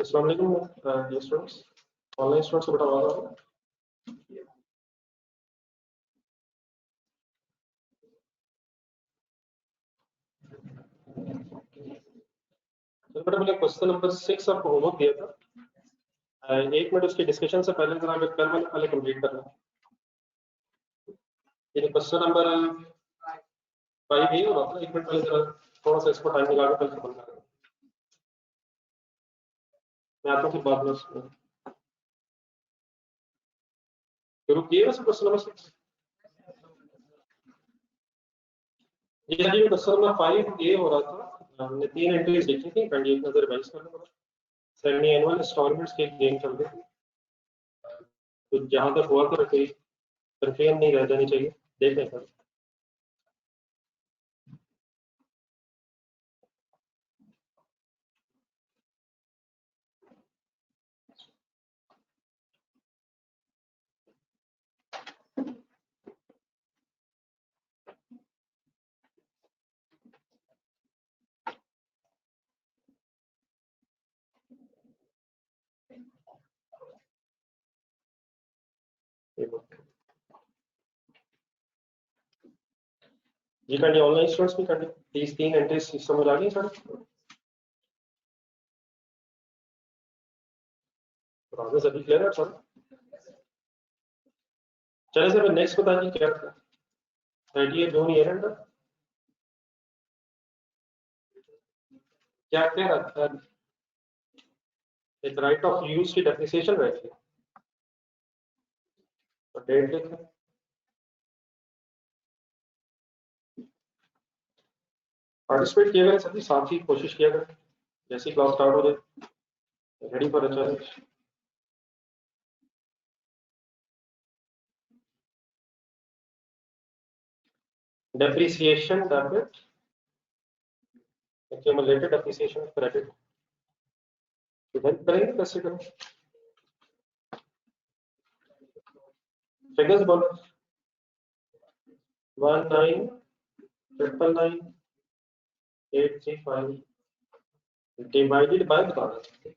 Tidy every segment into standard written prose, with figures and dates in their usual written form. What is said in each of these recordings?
अस्सलाम वालेकुम dear students, online students को बेटा आवाज आ रहा है? तो बेटा मैंने क्वेश्चन नंबर 6 आपको होमवर्क दिया था। 1 मिनट उसकी डिस्कशन से पहले जरा कल मैंने पहले कंप्लीट करना है। ये क्वेश्चन नंबर 5 ही होगा, 1 मिनट पहले जरा थोड़ा सा इसको टाइम निकाल कर खत्म करना है। मैं आता हूँ फिर बाद में उसको शुरू किए वैसे क्वेश्चन नंबर 6। ये क्वेश्चन नंबर 5 ये हो रहा था। हमने 3 एंट्रीज लिखी थी, एक नजर रिवाइज कर लो। सेमी एनुअल इंस्टॉलमेंट्स के गेम चल रहे थे, तो जहां तक हुआ तो कोई कंफ्यूजन नहीं रह जानी चाहिए। देख लें सर। जी कर लिया, ऑनलाइन स्टूडेंट्स भी कर लिया। प्लीज 3 एंट्रीज समझ आ गई सर? प्रोसेस अभी क्लियर है सर? चलिए सर नेक्स्ट बताइए क्या था। 30 जून ईयर एंड क्या क्या रखा है? एक राइट ऑफ यूज की डेप्रिसिएशन रहती है, तो डेट लिखें। पार्टिसिपेट किया करें सभी, साथ ही कोशिश किया करें जैसे क्लास स्टार्ट हो जाए। Ready for a challenge. Depreciation debit, accumulated depreciation credit. इधर करेंगे कैसे करें? फिगर्स बोलो। 19,999,835 डिवाइडेड बाय बता दें।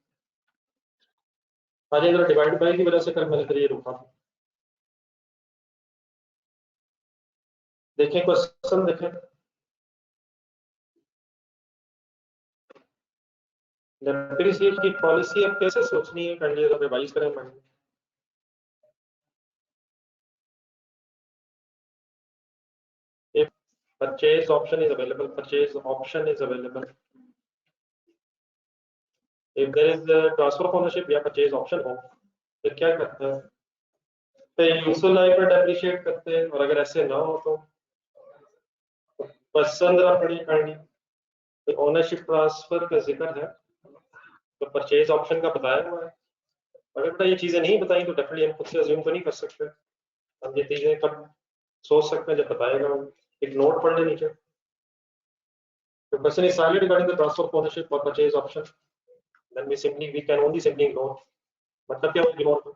अगर डिवाइड बाय की वजह से कर मैंने ये रुका। देखें क्वेश्चन देखें। डेप्रिसिएशन की पॉलिसी अब कैसे सोचनी है, कर लिया रिवाइज करें मैंने। If purchase option is available, purchase option is available. If there is a transfer of ownership या purchase option हो, फिर क्या करते हैं? तो यूजफुल लाइफ पर डेप्रिशिएट करते हैं, और अगर ऐसे ना हो तो पसंद पड़ी करनी। तो ओनरशिप ट्रांसफर का जिक्र है, तो परचेज ऑप्शन का बताया हुआ है। अगर बेटा ये चीजें नहीं बताई तो डेफिनेटली हम खुद से अज्यूम तो नहीं कर सकते। हम ये चीजें कब सोच सकते हैं जब बताएगा। एक नोट पढ़ ले नीचे। The question is silent regarding the transfer of ownership or purchase option. Then we can only simply ignore. मतलब क्या इग्नोर कर?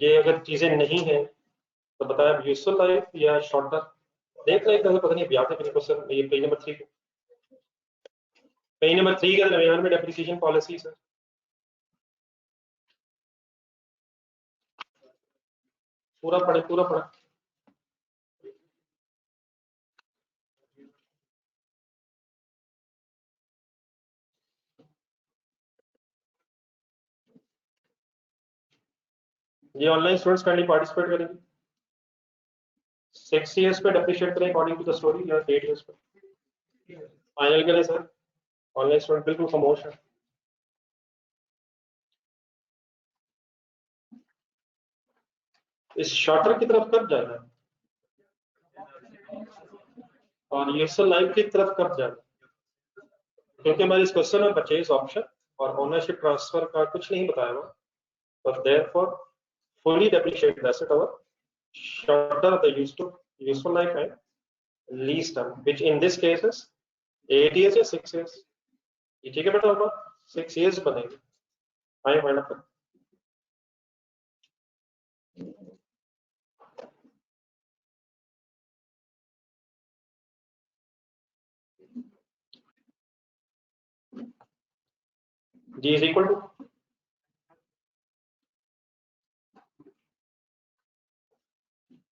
ये अगर चीजें नहीं है तो बताया यूजफुल लाइफ या शॉर्टर। देख रहे हैं पता नहीं याद है क्वेश्चन। ये पेज नंबर 3 के दरमियान में डेप्रिसिएशन पॉलिसी है। पूरा पढ़े पूरा पढ़े। ये ऑनलाइन स्टूडेंट्स काइंडली पार्टिसिपेट करेंगे। 6 इयर्स पे डेप्रिशिएट करें अकॉर्डिंग टू द स्टोरी, या 8 इयर्स पे फाइनल करें सर। ऑनलाइन स्टूडेंट बिल्कुल खामोश है। इस शॉर्टर की तरफ कब जाना है और यूजफुल लाइफ की तरफ कब जाना है? क्योंकि हमारे इस क्वेश्चन में परचेज ऑप्शन और ओनरशिप ट्रांसफर का कुछ नहीं बताया हुआ, और therefore fully depreciated asset over shorter the useful life and lease term, which in this case is 8 years या 6 years। ये ठीक है बेटा, होगा 6 years बनेंगे। आइए find up. G is equal to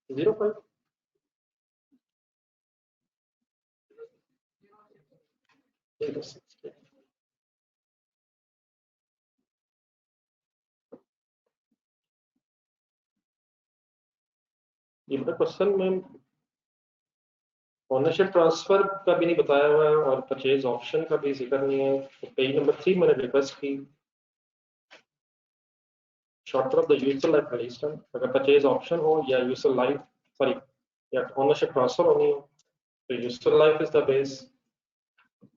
zero point ये क्वेश्चन में ओनरशिप ट्रांसफर का भी नहीं बताया हुआ है और परचेज ऑप्शन का भी जिक्र नहीं है। तो पेज नंबर 3 मैंने रिक्वेस्ट की shorter of the user life register, अगर परचेज ऑप्शन हो या यूजर लाइफ सॉरी या ओनरशिप ट्रांसफर होनी हो तो user life is the base,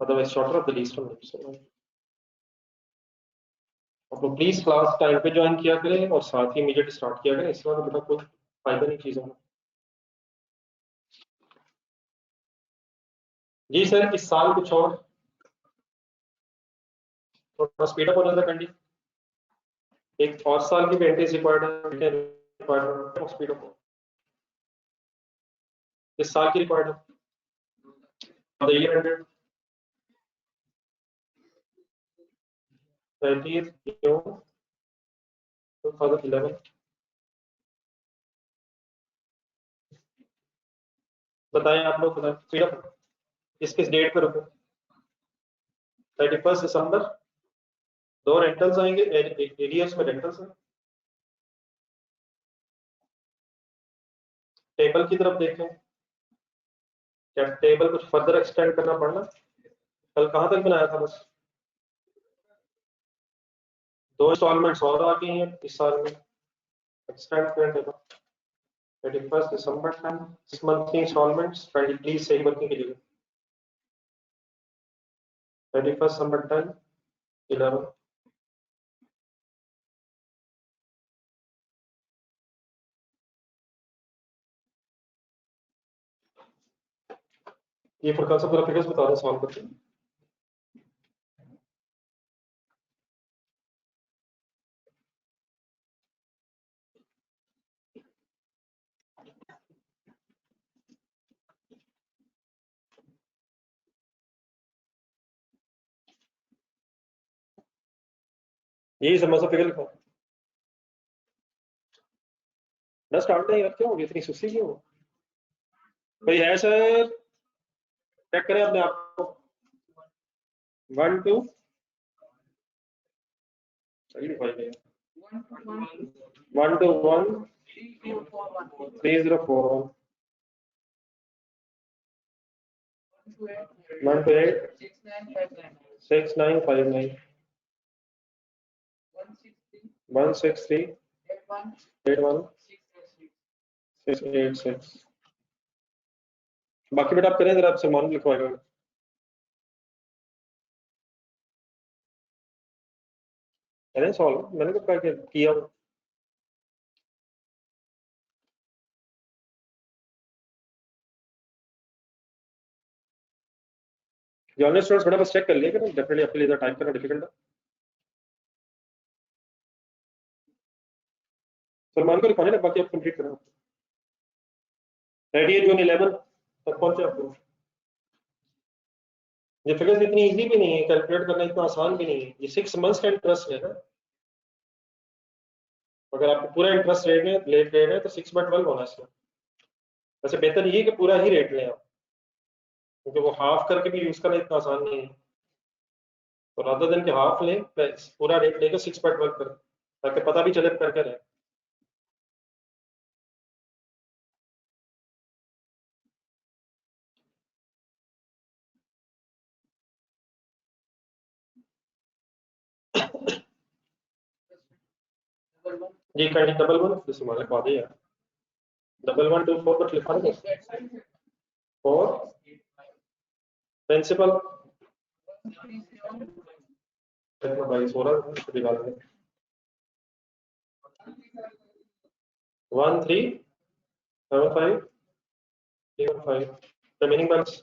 otherwise shorter of the user life. तो प्लीज क्लास टाइम पे ज्वाइन किया करें और साथ ही इमीडिएट स्टार्ट किया करें, इस तरह तो कोई फायदा नहीं चीजों में। जी सर इस साल कुछ और थोड़ा स्पीड अप हो जाता कैंडी, एक और साल की पेंटिंग रिक्वायर्ड है स्पीड अप इस साल की रिक्वायर्ड है ईयर एंडेड 30th June 2011। बताएं आप लोग, बताएं स्पीड अप किस डेट पर रुके। 31 दिसंबर, 2 रेंटल्स आएंगे, एरियर्स में रेंटल्स हैं। टेबल की तरफ देखें, क्या टेबल कुछ फर्दर एक्सटेंड करना पड़ना, कल कहां तक बनाया था, बस 2 इंस्टॉलमेंट्स और आ गई हैं इस साल में, एक्सटेंड करें टेबल 31 दिसंबर 10 6 मंथ की इंस्टॉलमेंट्स, प्लीज सही वर्किंग कीजिएगा। 31 दिसंबर 10 11 ये फुरकान से पूरा फिगर्स बता रहे हैं सॉल्व करके। यही समझ फिगर लिखा ना, स्टार्ट नहीं यार, क्यों होगी इतनी सुस्ती क्यों, कोई है सर, चेक करें अपने आप को। 1 2 सही लिखवाई गई 1 2 1 3041 1 2 8 6959 163 81 686। बाकी बेटा आप करें जरा, आप सलमान लिखवाएगा। करें सॉल्व, मैंने कब कहा किया। जॉनर स्टूडेंट्स बड़ा बस चेक कर लिया कि डेफिनेटली आपके लिए टाइप करना डिफिकल्ट है। सलमान को लिखवाने ना, बाकी आप कंप्लीट करें। 30 जून 11 तक पहुंचे आपको। ये फिगर्स इतनी इजी भी नहीं है, कैलकुलेट करना इतना आसान भी नहीं है, ये 6 मंथ्स का इंटरेस्ट है ना। अगर आपको पूरा इंटरेस्ट रेट है तो 6/12 होना है इसमें। वैसे बेहतर ये कि पूरा ही रेट लें आप, क्योंकि वो हाफ करके भी यूज करना इतना आसान नहीं है। तो रादर देन के हाफ लें, पूरा रेट लेकर 6/12 करें, ताकि पता भी चले कर कर है। जी कैंडी 11 जैसे मान लिखवा दे यार, 1124 पर लिखा ना, 4 प्रिंसिपल भाई 16 निकाल लें 1375 रिमेनिंग बैलेंस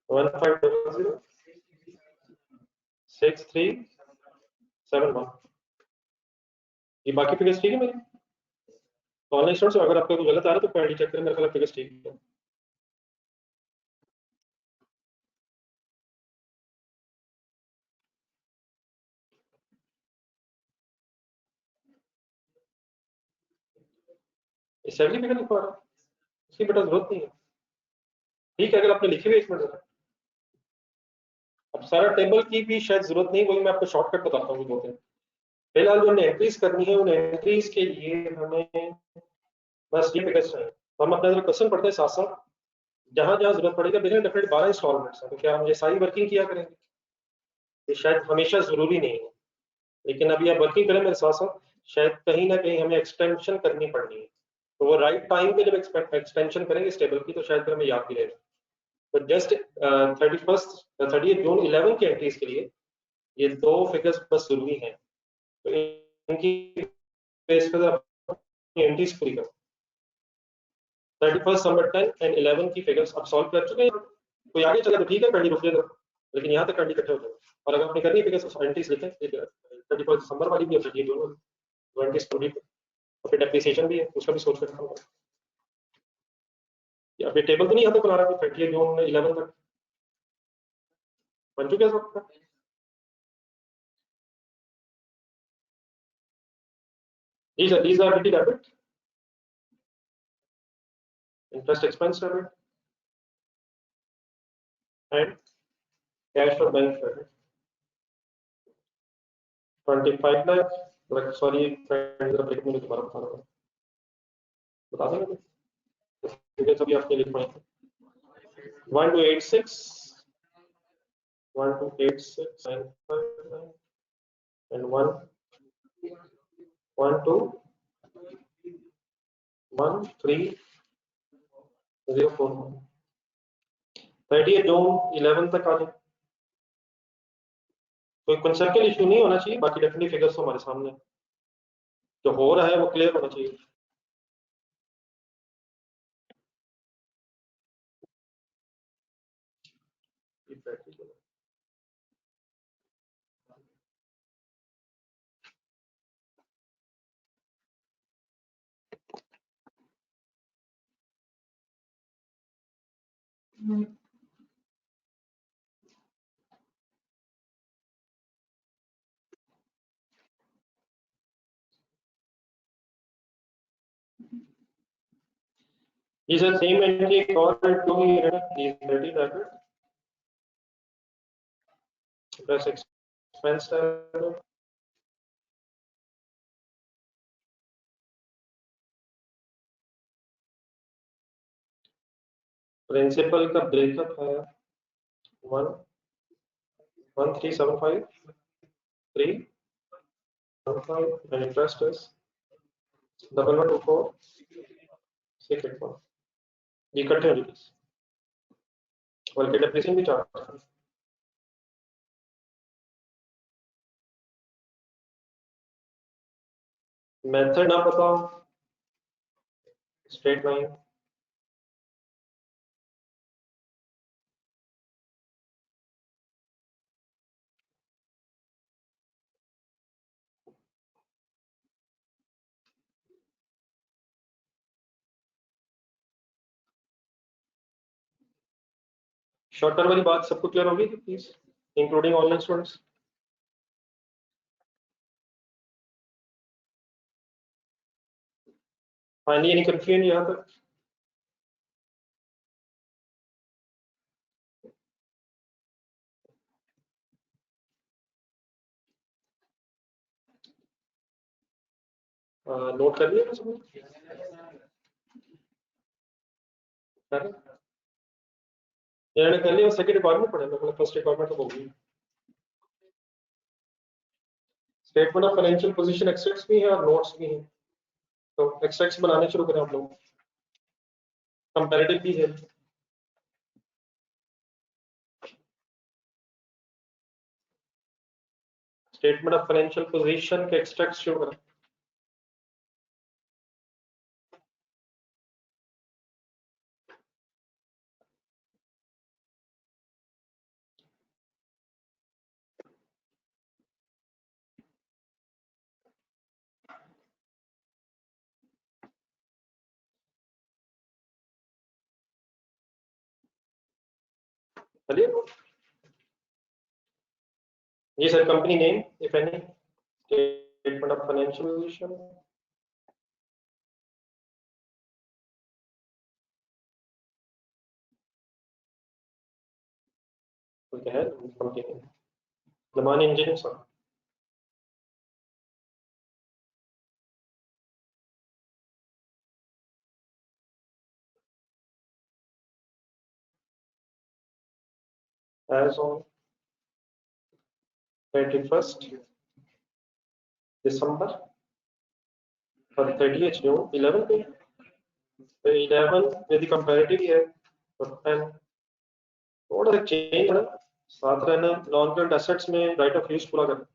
1500 6371। ये बाकी फिगर्स ठीक है मेरी। तो ऑनलाइन स्टूडेंट्स अगर आपका कोई गलत आ रहा है तो पहले चेक करें, मेरे ख्याल फिगर्स ठीक है। सैलरी फिगर लिखवा रहा है, उसकी बेटा जरूरत नहीं है। ठीक है, अगर आपने लिखी हुई, एक मिनट, अब सारा टेबल की भी शायद जरूरत नहीं, वही मैं आपको शॉर्टकट बताता हूँ दो तीन। फिलहाल जो एंट्रीज करनी है, उन एंट्रीज के लिए हमें बस ये फिगर्स चाहिए। तो हम अपना क्वेश्चन पढ़ते हैं साथ साथ, जहां जहां जरूरत पड़ेगा। देखिए डेफिनेट 12 इंस्टॉलमेंट्स है, तो क्या हम ये सारी वर्किंग किया करेंगे? ये शायद हमेशा जरूरी नहीं है, लेकिन अभी आप वर्किंग करें मेरे साथ साथ, शायद कहीं ना कहीं हमें एक्सटेंशन करनी पड़नी है। तो वो राइट टाइम पे जब एक्सटेंशन करेंगे इस टेबल की, तो शायद फिर हमें याद भी रहेगा। तो जस्ट 30 जून 11 की एंट्रीज के लिए ये दो फिगर्स बस जरूरी हैं, तो इनकी बेस पर एंट्रीज पूरी करो। 31 नंबर 10 एंड 11 की फिगर्स अब सॉल्व कर चुके हैं। कोई आगे चला तो ठीक है, कंडी रुक जाएगा, लेकिन यहाँ तक कंडी इकट्ठे हो जाए। और अगर आपने करनी फिगर्स एंट्रीज लिखें, 31 दिसंबर वाली भी, 30 जून वाली, 20 पूरी, और फिर डेप्रिसिएशन भी है, उसका भी सोच कर रखा होगा। अब ये टेबल तो नहीं यहाँ तक बना रहा, 30 जून 11 तक बन चुके हैं सबका। These are already debit, interest expense debit, and cash or bank credit. 25 lakh, like sorry friend, जरा ब्रेक मुझे दोबारा बता देंगे, क्योंकि सभी आपने लिख पाए। 1286, 1286 and 1121304। 30 जून 11 तक आ जाए, कोई कंसेप्चुअल इशू नहीं होना चाहिए, बाकी डेफिनेटली फिगर्स तो हमारे सामने जो हो रहा है वो क्लियर होना चाहिए। These are same entry correct to these 30 debit plus expense debit, principal का ब्रेकअप है 11375 and interest is 1124,681। ये इकट्ठे हो जाएगी, बल्कि डेप्रिसिएशन भी चार्ज। मेथड ना बताओ, स्ट्रेट लाइन, शॉर्ट टर्म वाली बात सबको क्लियर होगी please, including online students. Finally any confusion यहाँ तक? नोट कर लिया सब? इन्होंने कर लिया, सेकंड रिक्वायरमेंट पढ़े, मतलब फर्स्ट रिक्वायरमेंट तो होगी। Statement of financial position extracts भी है और नोट्स भी हैं, तो एक्सट्रैक्ट्स बनाने शुरू करें आप लोग। कंपैरेटिव भी है, स्टेटमेंट ऑफ फाइनेंशियल पोजीशन के एक्सट्रैक्ट्स शुरू करें। चलिए, ये sir company name if any, statement of financial position, कोई है continue Zaman engineering sir as on 31st December और 30th June 11 पे 11 यदि कंपैरेटिव है तो 10 थोड़ा सा चेंज है साथ रहना नॉन करंट एसेट्स में राइट ऑफ यूज पूरा करना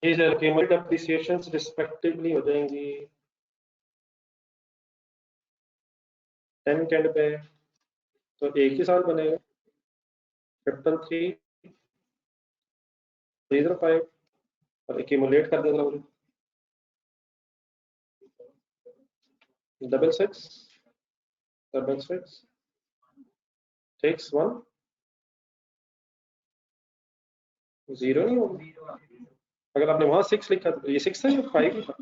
ये जो क्यूमुलेटिव एप्रिसिएशंस रिस्पेक्टिवली हो जाएंगी 10 के एंड पे तो एक ही साल बनेगा 333 और एक्यूमुलेट कर देगा 66 takes 1 0 नहीं होगा अगर आपने वहां 6 लिखा तो ये 6 है या 5 था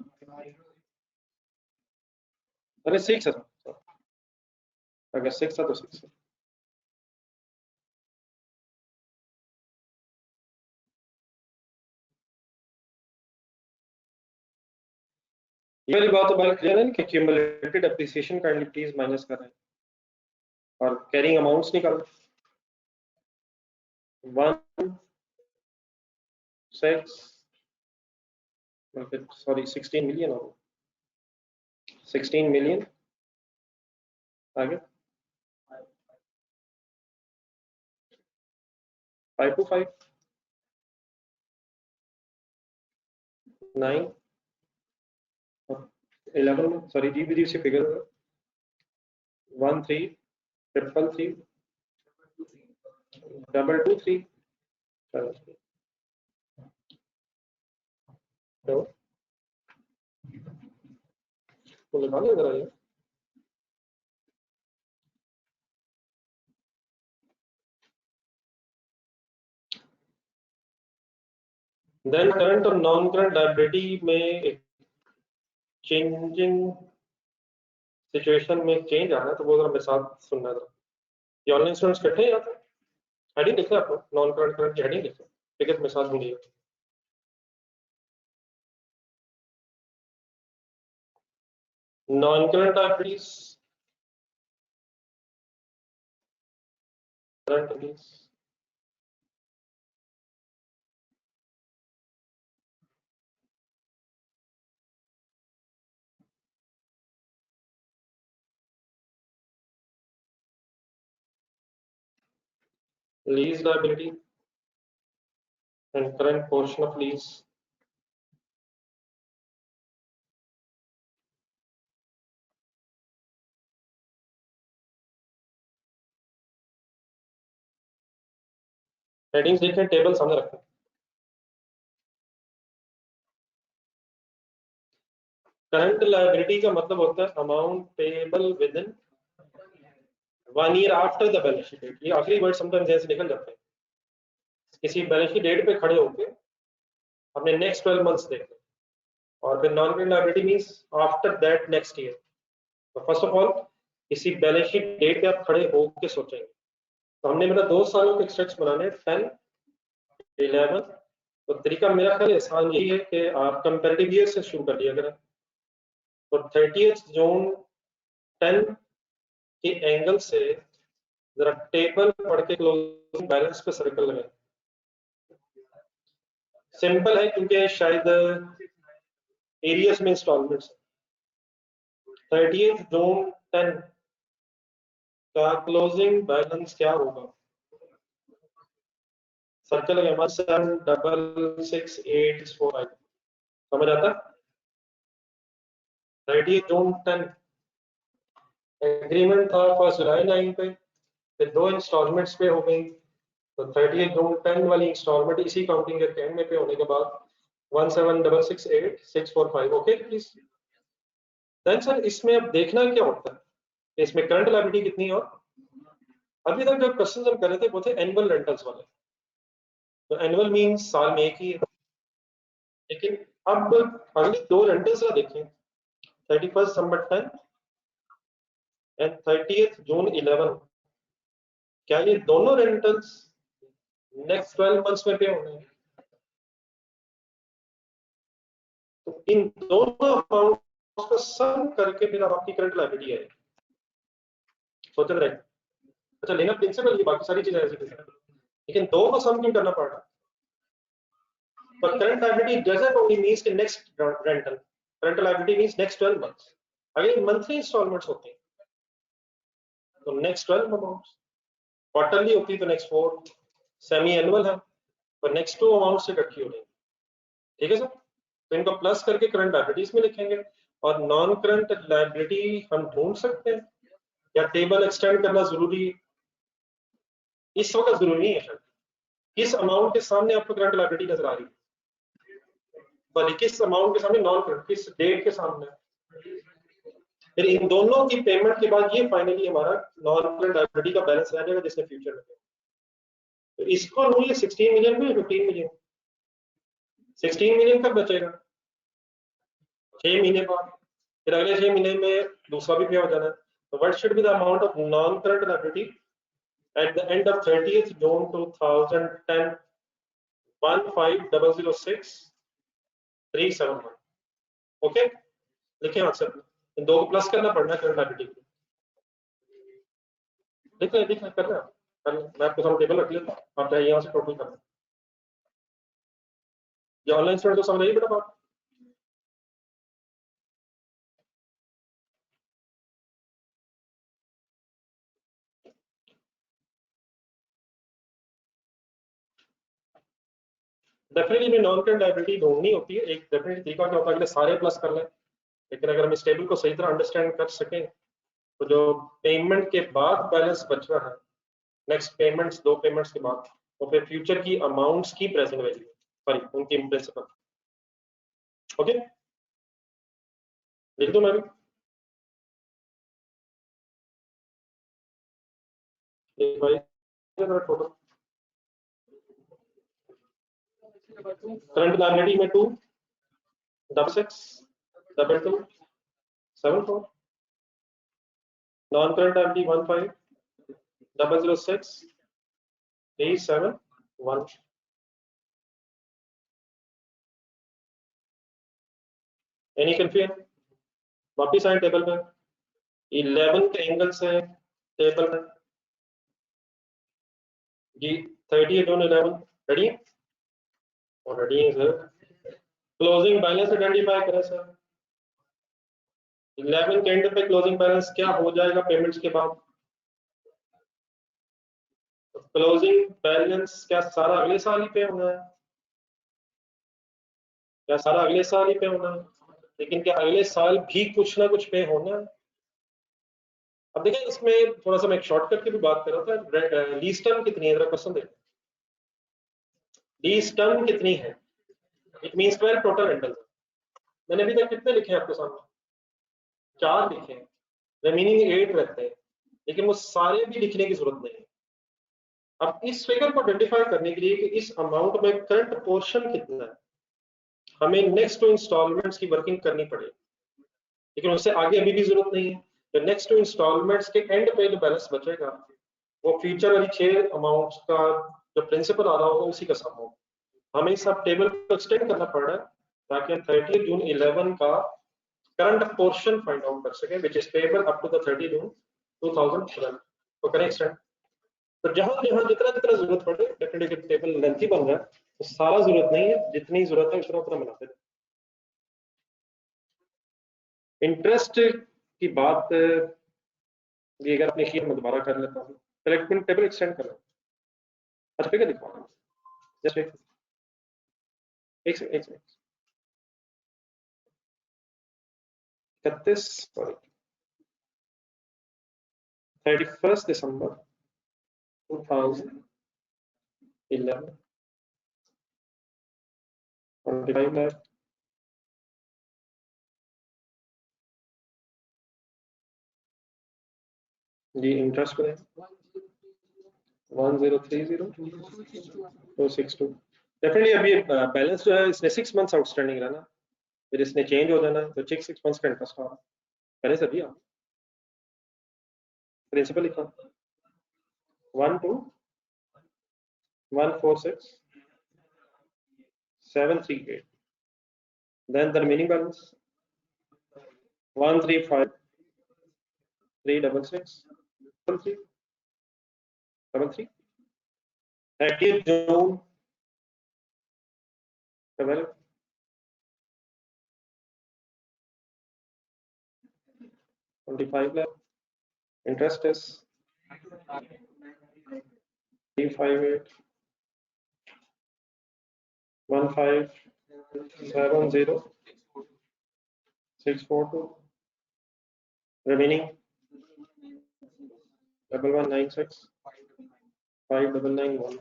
अरे 6 है अगर 6 था तो 6 है ये वाली बात तो बात क्लियर है कि cumulated appreciation kindly please minus कर रहे हैं और कैरिंग अमाउंट्स निकाल 1 6 सॉरी 16 मिलियन हो 16 मिलियन आगे 5 to 5 9 11 सॉरी जी भी से फिगर 1 3 ट्रिपल 3 डबल 2 3 तो लगा लिया जरा ये देन करंट और नॉन करंट लायबिलिटी में चेंजिंग सिचुएशन में चेंज आना तो वो जरा मेरे साथ सुनना था ये ऑनलाइन स्टूडेंट्स बैठे हैं यहाँ पे हेडिंग लिखा है आपको नॉन करंट करंट की हेडिंग लिखा ठीक है मेरे साथ ढूंढिए non current liabilities current liabilities lease liability and current portion of lease headings देखें टेबल सामने रखें करंट लायबिलिटी का मतलब होता है amount payable within 1 year after the balance sheet date ये आखिरी वर्ड समटाइम्स ऐसे निकल जाते हैं किसी बैलेंस शीट डेट पे खड़े होके अपने नेक्स्ट 12 मंथ्स देखें और फिर non current liability means after that next year तो फर्स्ट ऑफ ऑल किसी बैलेंस शीट डेट पे आप खड़े होके सोचेंगे तो हमने मेरा 2 सालों के एक्सट्रैक्ट्स बनाने 10 11 तो तरीका मेरा ख्याल आसान यही है कि आप कंपैरेटिव ईयर से शुरू कर लिया करें तो 30th जून 10 के एंगल से जरा टेबल पढ़ के क्लोजिंग बैलेंस पे सर्कल लगाएं। सिंपल है क्योंकि शायद एरियस में इंस्टॉलमेंट्स 30th जून 10 का क्लोजिंग बैलेंस क्या होगा? सर्कल है 17666845 समझ आता? 30th जून 10 एग्रीमेंट था 1 जुलाई 9 पे, फिर 2 इंस्टॉलमेंट्स पे हो गई, तो 30th जून 10 वाली इंस्टॉलमेंट इसी काउंटिंग के एंड में पे होने के बाद 17668645 ओके प्लीज। देन सर इसमें अब देखना क्या होता है, इसमें करंट लायबिलिटी कितनी है, और अभी तक जो क्वेश्चन हम कर रहे थे वो थे एनुअल रेंटल्स वाले, तो एनुअल मींस साल में एक ही है, लेकिन अब अगली 2 रेंटल्स देखें 31 दिसंबर 10 एंड 30th जून 11, क्या ये दोनों रेंटल्स नेक्स्ट 12 मंथ्स में पे होंगे? तो इन दोनों अमाउंट को सम करके फिर अब आपकी करंट लायबिलिटी है, सोचते रहे। अच्छा लेना प्रिंसिपल ये बाकी सारी चीजें ऐसी, लेकिन दो को सम क्यों करना पड़ रहा? But current liability doesn't only means the next rental. Current liability means next 12 months. अगर monthly installments होते हैं तो next 12 amounts, quarterly होती है तो next 4, semi annual है तो next 2 amounts से इकट्ठी हो जाएंगी, ठीक है सर? तो इनको प्लस करके करंट लायबिलिटीज में लिखेंगे, और नॉन करंट लायबिलिटी हम ढूंढ सकते हैं या टेबल एक्सटेंड करना जरूरी है? इस वक्त जरूरी नहीं है सर, किस अमाउंट के सामने आपको करंट लायबिलिटी नजर आ रही है, पर किस अमाउंट के सामने नॉन करंट, किस डेट के सामने, फिर इन दोनों की पेमेंट के बाद ये फाइनली हमारा नॉन करंट लायबिलिटी का बैलेंस रह जाएगा जिसने फ्यूचर में, तो इसको ढूंढिए 16 मिलियन में 15 मिलियन, 16 मिलियन कब बचेगा? 6 महीने बाद, फिर अगले 6 महीने में दूसरा भी पे हो जाना है, तो what should be the amount of non current liability at the end of 30th June 2010 15006,371 okay, लिखे हाथ से इन दो को प्लस करना पड़ना है करंट लायबिलिटी, लिख लें कर रहे हैं मैं आपको सामने टेबल रख लेता हूँ, आप चाहे यहाँ से टोटल करना, ये ऑनलाइन स्टूडेंट को समझ आई बेटा बात? डेफिनेटली नॉन करंट लायबिलिटी ढूंढनी होती है, एक डेफिनेटली तरीका क्या होता है, अगले सारे प्लस कर लें, लेकिन अगर हम इस टेबल को सही तरह अंडरस्टैंड कर सकें तो जो पेमेंट के बाद बैलेंस बच रहा है, नेक्स्ट पेमेंट्स 2 पेमेंट्स के बाद, तो फिर फ्यूचर की अमाउंट्स की प्रेजेंट वैल्यू, सॉरी उनकी प्रिंसिपल, ओके लिख दो मैं भी, टोटल करंट लायबिलिटी में 2662274, non current liability 15006,371, any confusion? वापिस आए टेबल में, 11 के एंगल से टेबल में जी 30 जून 11 रेडी और रेडी है सर, क्लोजिंग बैलेंस आइडेंटिफाई करें सर, 11 के एंड पे क्लोजिंग बैलेंस क्या हो जाएगा पेमेंट्स के बाद? क्लोजिंग बैलेंस क्या सारा अगले साल ही पे होना है? क्या सारा अगले साल ही पे होना है? लेकिन क्या अगले साल भी कुछ ना कुछ पे होना है? अब देखिए इसमें थोड़ा सा मैं एक शॉर्टकट की भी बात कर रहा था, लीज टर्म कितनी है, जरा क्वेश्चन देखो, लीज टर्म कितनी है? इट मींस 12 टोटल रेंटल, मैंने अभी तक कितने लिखे हैं आपके सामने? 4 लिखे हैं, रिमेनिंग 8 रहते हैं, लेकिन वो सारे भी लिखने की जरूरत नहीं है। अब इस फिगर को आइडेंटिफाई करने के लिए कि इस अमाउंट में करंट पोर्शन कितना है, हमें नेक्स्ट 2 इंस्टॉलमेंट्स की वर्किंग करनी पड़ेगी, लेकिन उससे आगे अभी भी जरूरत नहीं है, तो नेक्स्ट 2 इंस्टॉलमेंट्स के एंड पे जो बैलेंस बचेगा वो फ्यूचर वाली 6 अमाउंट्स का जो प्रिंसिपल आ रहा होगा उसी का सम होगा। हमें इस सब टेबल को एक्सटेंड करना पड़ रहा है ताकि हम 30 जून 11 का करंट पोर्शन फाइंड आउट कर सकें, which is payable up to the 30 June 2012, तो करें एक्सटेंड, तो जहां जहां जितना जितना जरूरत पड़े, डेफिनेटली टेबल लेंथी बन रहा है तो सारा जरूरत नहीं है, जितनी जरूरत है उतना उतना बनाते हैं। इंटरेस्ट की बात ये अगर अपनी शीट में दोबारा कर लेता हूँ, कलेक्टिंग टेबल एक्सटेंड कर रहा हूँ। अच्छा फिगर दिखा रहा हूँ, जस्ट एक मिनट 31 सॉरी 31 दिसंबर 2011 25 लाख जी इंटरेस्ट करें 1030,262 डेफिनेटली अभी बैलेंस जो है इसने 6 मंथ्स आउटस्टैंडिंग रहना, फिर इसने चेंज हो जाना तो 6 मंथ्स का इंटरेस्ट आ रहा है। पहले से दिया प्रिंसिपल लिखा 12146,738, then the remaining balance 135,366,333. 30th June 25 lakh. Interest is 358 1570 642. Remaining 1196 5991.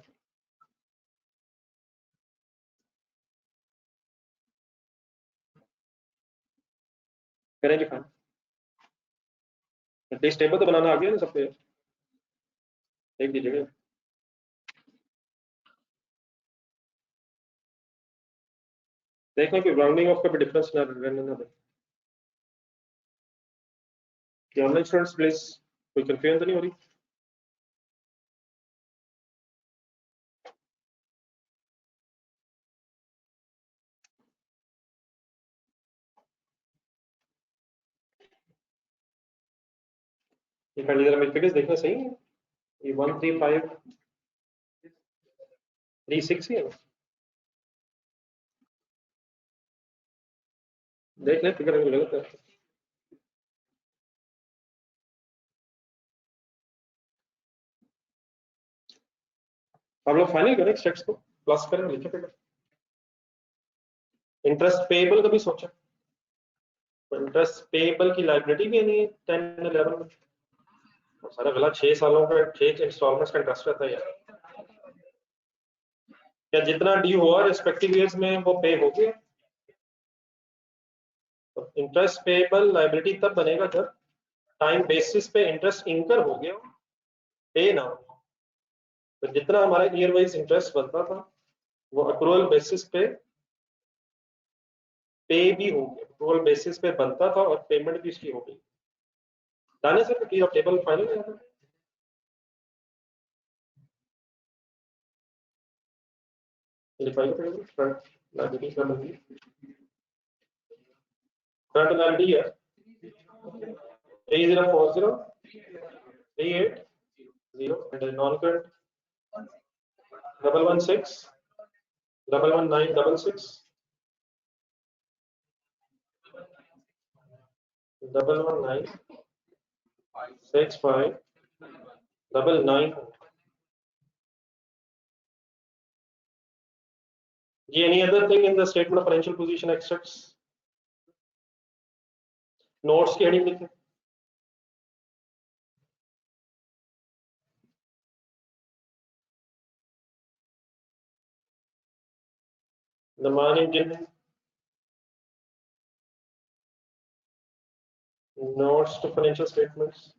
करेंगे फाइन। एटलीस्ट टेबल तो बनाना आ गया ना सब पे, देख दीजिएगा। देखना कि राउंडिंग ऑफ का भी डिफरेंस ना रहने ना दे। ऑनलाइन स्टूडेंट्स प्लीज कोई कंफ्यूजन तो नहीं हो रही? ये पहले जरा मेरे फिगर्स देखना सही है, ये 13536 ही है ना? देख ले फिगर में गलत है। आप लोग फाइनल करें स्टेट्स को प्लस करें, लिखे फिगर। इंटरेस्ट पेएबल का भी सोचा, तो इंटरेस्ट पेएबल की लायबिलिटी भी नहीं है 10 11 में, सारा गला 6 सालों का 6 इंस्टॉलमेंट्स का इंटरेस्ट रहता है यार। क्या जितना ड्यू हुआ रिस्पेक्टिव ईयर्स में वो पे हो गया? तो इंटरेस्ट पेएबल लायबिलिटी तब बनेगा जब टाइम बेसिस पे इंटरेस्ट इंकर हो गया, पे ना हो। तो जितना हमारा ईयर वाइज इंटरेस्ट बनता था वो अक्रूवल बेसिस पे पे भी हो गया, अक्रूवल बेसिस पे बनता था और पेमेंट भी इसकी हो गई। दाने से प्लीज आप टेबल फाइनल कर दें। लिखवाइए टेबल फ्रंट लायबिलिटी का बंदी, फ्रंट लायबिलिटी है 3040 380 and non current 116 11966 1196599। Any other thing in the statement of financial position extracts? Notes की हेडिंग लिखें। Demand engine, notes to financial statements,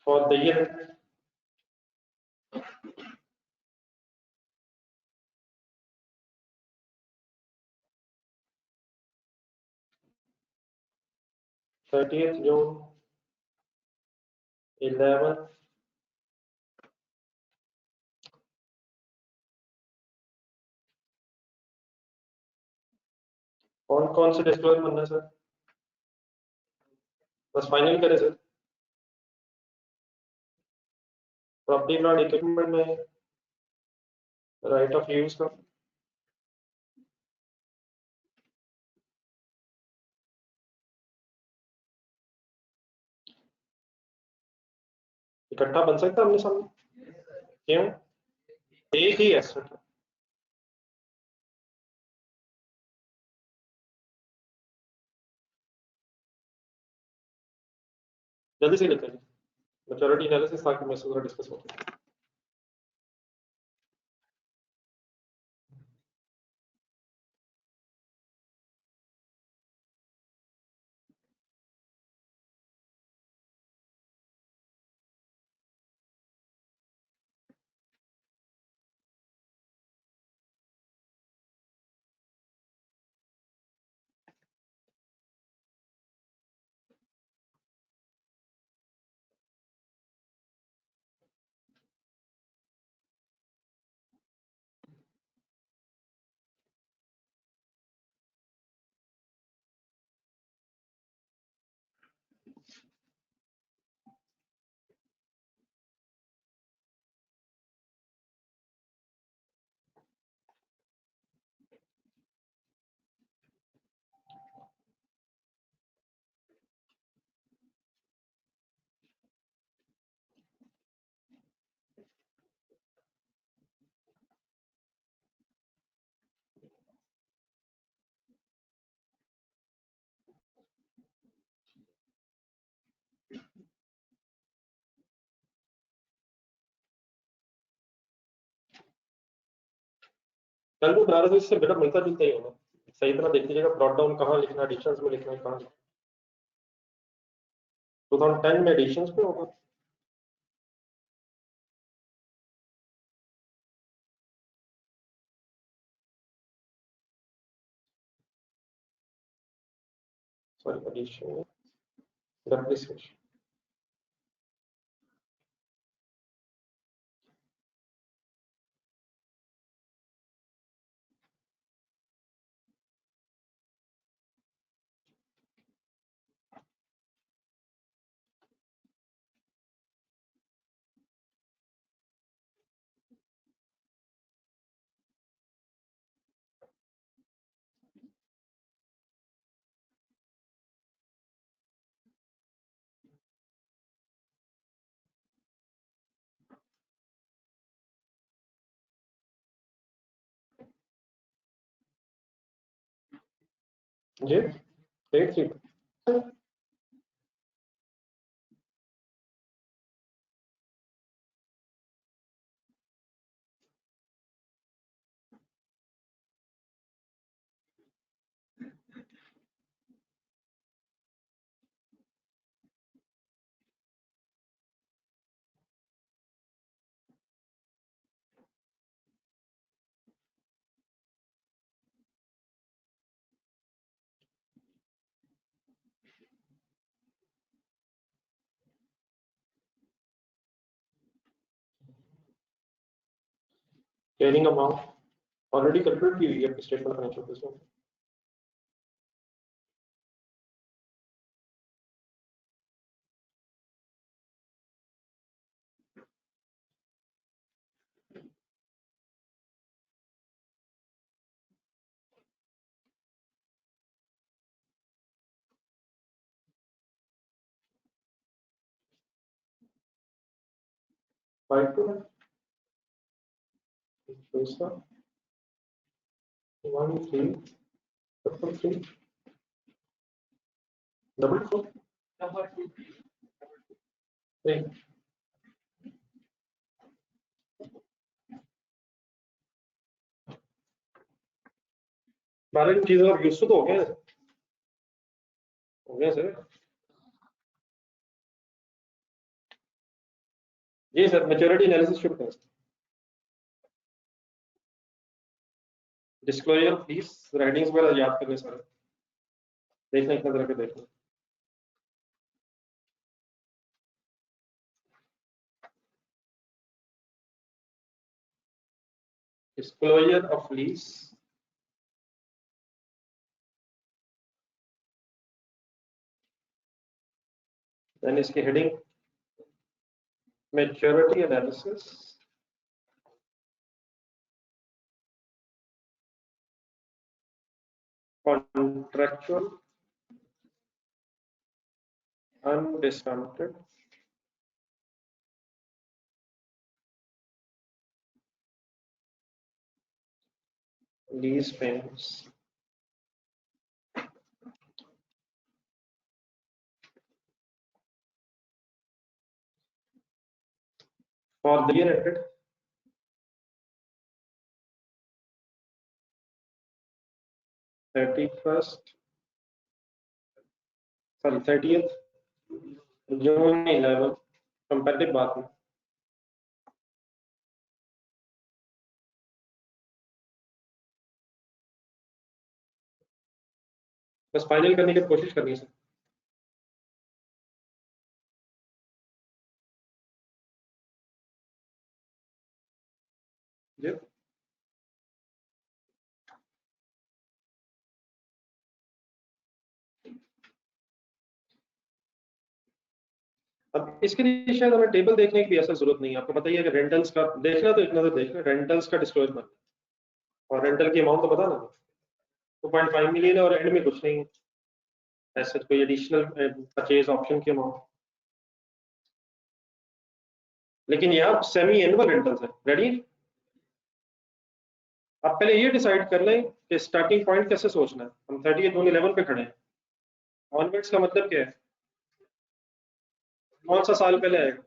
for the year 30th June 11 कौन कौन से disclosure बनना है सर? बस फाइनल करें सर। प्रॉपर्टी प्लांट इक्विपमेंट में राइट ऑफ यूज का इकट्ठा बन सकता है अपने सामने? क्यों? एक ही एसेट है। जल्दी से लिखते हैं मैच्योरिटी एनालिसिस ताकि मैं इसको डिस्कस हो। कल को बनारस में इससे बेटा मिलता जुलता ही होगा। सही तरह देख लीजिएगा ब्रॉट डाउन कहाँ लिखना है, एडिशंस में लिखना है कहाँ। 2010 में एडिशंस पे होगा। Sorry addition depreciation. जी एक थी। कैरिंग अमाउंट ऑलरेडी कैलकुलेट की हुई है statement financial statement. Five two पैसा 1 3 3 डबल 4 3। बारह की चीजें और यूज तो हो गया सर। जी सर मैच्योरिटी एनालिसिस शुरू करें। डिस्क्लोजर प्लीज राइटिंग्स वगैरह याद करने सारे देखना, इतना तरह के देखना। disclosure of lease, then इसकी heading maturity analysis, contractual undiscounted lease payments for the year ended 30th June 11 comparative बात में बस फाइनल करने की कोशिश करनी है सर। जी अब इसके लिए शायद हमें टेबल देखने की भी ऐसा जरूरत नहीं है। आपको पता ही है कि रेंटल्स का देखना तो इतना तो देखना, रेंटल्स का डिस्क्लोज करना और रेंटल की अमाउंट तो पता ना 2.5 मिलियन है और एंड में कुछ नहीं है ऐसे कोई एडिशनल परचेज ऑप्शन की अमाउंट। लेकिन यहाँ सेमी एनुअल रेंटल्स है। रेडी? आप पहले ये डिसाइड कर लें कि स्टार्टिंग पॉइंट कैसे सोचना है। हम 30 जून 11 पे खड़े हैं। ऑनवर्ड्स का मतलब क्या है? कौन सा साल पहले आएगा?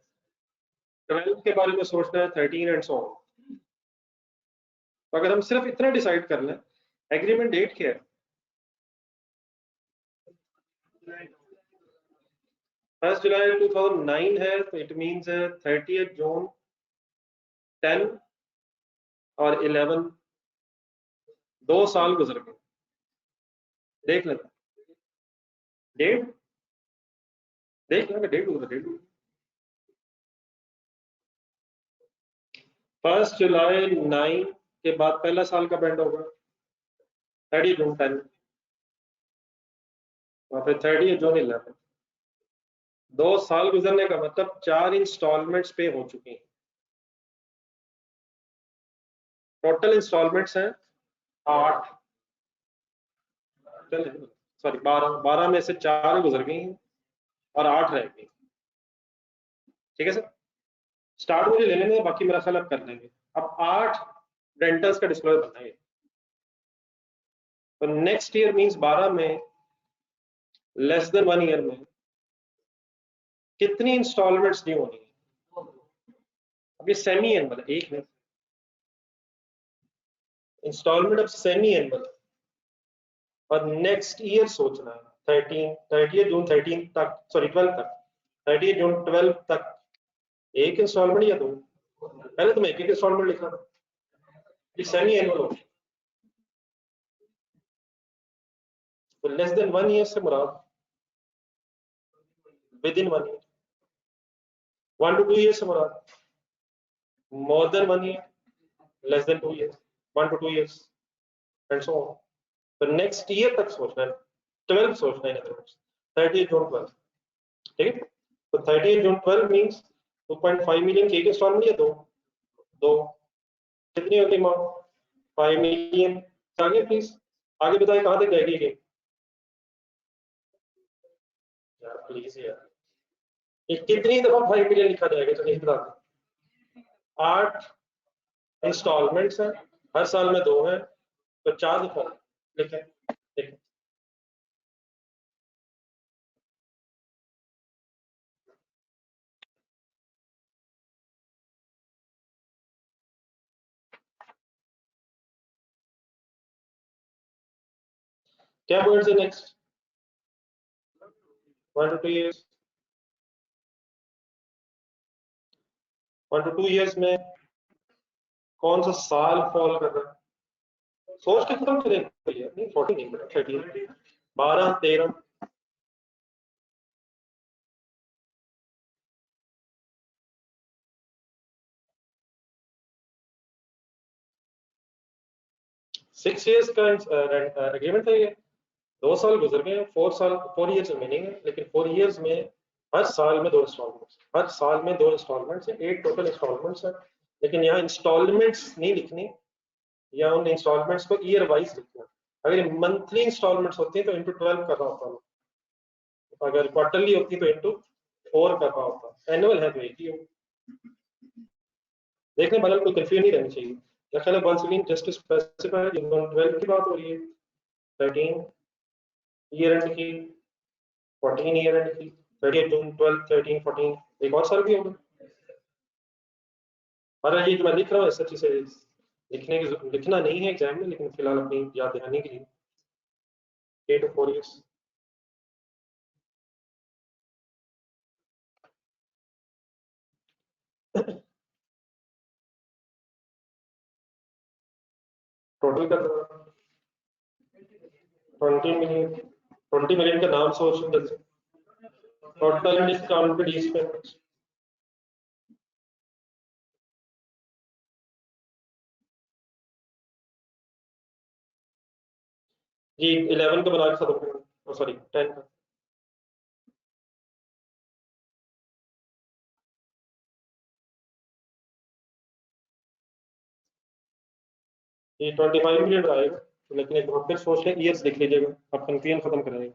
12 के बारे में सोचना है, 13 एंड सो ऑन। तो अगर हम सिर्फ इतना डिसाइड कर लें, एग्रीमेंट डेट क्या है? 1 जुलाई 2009 है, तो इट मींस है 30 जून 10 और 11 2 साल गुजर गए। देख लेते डेट, देख लेंगे डेट गुजर डेट। 1 जुलाई 9 के बाद पहला साल का बैंड होगा 30 जून 10 और फिर 30 जून 11। 2 साल गुजरने का मतलब 4 इंस्टॉलमेंट्स पे हो चुकी हैं। टोटल इंस्टॉलमेंट्स हैं 8, सॉरी 12 में से 4 गुजर गई हैं और 8 रह गई। ठीक है सर, स्टार्ट मुझे ले लेंगे, बाकी मेरा ख्याल अब कर लेंगे। अब 8 रेंटल्स का डिस्क्लोजर बनाएंगे। तो नेक्स्ट ईयर मींस 12 में लेस देन 1 ईयर में कितनी इंस्टॉलमेंट्स ड्यू होनी है? अब ये सेमी एनुअल, एक मिनट, इंस्टॉलमेंट अब सेमी एनुअल और नेक्स्ट ईयर सोचना है 30 जून 13 तक, सॉरी 12 तक, 30 जून 12 तक एक इंस्टॉलमेंट या 2? पहले तो मैं एक इंस्टॉलमेंट लिखा था, ये सेमी एनुअल हो। तो लेस देन 1 ईयर से मुराद within 1 year, 1 to 2 year से मुराद more than 1 year, less than 2 year, 1 to 2 years and so on. तो नेक्स्ट ईयर तक सोचना है, 12 सोचना है, 30 जून 12। ठीक है, तो 30 जून 12 मींस 2.5 मिलियन की एक इंस्टॉलमेंट या 2? कितनी होगी अमाउंट? 5 मिलियन। आगे प्लीज, आगे बताइए कहां तक जाएगी ये? यार प्लीज यार, ये कितनी दफा 5 मिलियन लिखा जाएगा? चलिए बता दें। 8 इंस्टॉलमेंट्स हैं, हर साल में 2 हैं, तो 4 दफा लिखें। देखिए क्या वर्ड्स है next? 1 to 2 years, 1 to 2 years में कौन सा साल फॉल कर रहा है? सोच के खत्म करें नहीं, 14 नहीं, 13, 12, 13। 6 years का एग्रीमेंट है ये, 2 साल गुजर गए, 4 years रिमेनिंग है, लेकिन 4 years में हर साल में 2 इंस्टॉलमेंट्स, हर साल में 2 इंस्टॉलमेंट्स है, 8 टोटल इंस्टॉलमेंट्स है। लेकिन यहाँ इंस्टॉलमेंट्स नहीं लिखनी, या उन इंस्टॉलमेंट्स को ईयर वाइज लिखना। अगर मंथली इंस्टॉलमेंट्स होती हैं तो इंटू 12 कर रहा होता है, अगर क्वार्टरली होती तो इंटू 4 कर रहा होता, एनुअल है तो एक ही हो। देखने वाले कोई कंफ्यूजन नहीं रहनी चाहिए। ख्याल है वंस अगेन जस्ट स्पेसिफाई 12 की बात हो रही है, 13 ईयर एंड की, 14 ईयर एंड की, 30 जून 12 13 14 एक और साल भी होगा। और ये जो मैं लिख रहा हूँ सच्ची से लिखना नहीं है एग्जाम में, लेकिन फिलहाल अपनी याद दहानी के लिए 8 to 4 years। टोटल का 20 मिलियन का नाम सोच, टोटल डिस्काउंटेड ईच पेमेंट्स। जी 11 का बना के खत्म करेंगे, सॉरी 10 का। ये 25 मिलियन आएगा, लेकिन एक बार फिर सोच लें, ईयर्स लिख लीजिएगा, आप कंफ्यूजन खत्म करेंगे।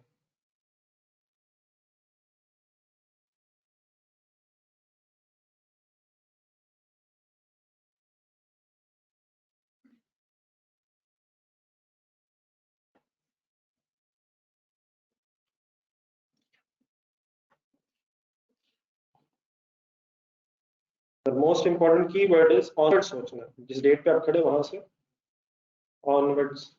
मोस्ट इंपॉर्टेंट की वर्ड इज ऑनवर्ड सोचना, जिस डेट पे आप खड़े वहां से ऑनवर्ड्स।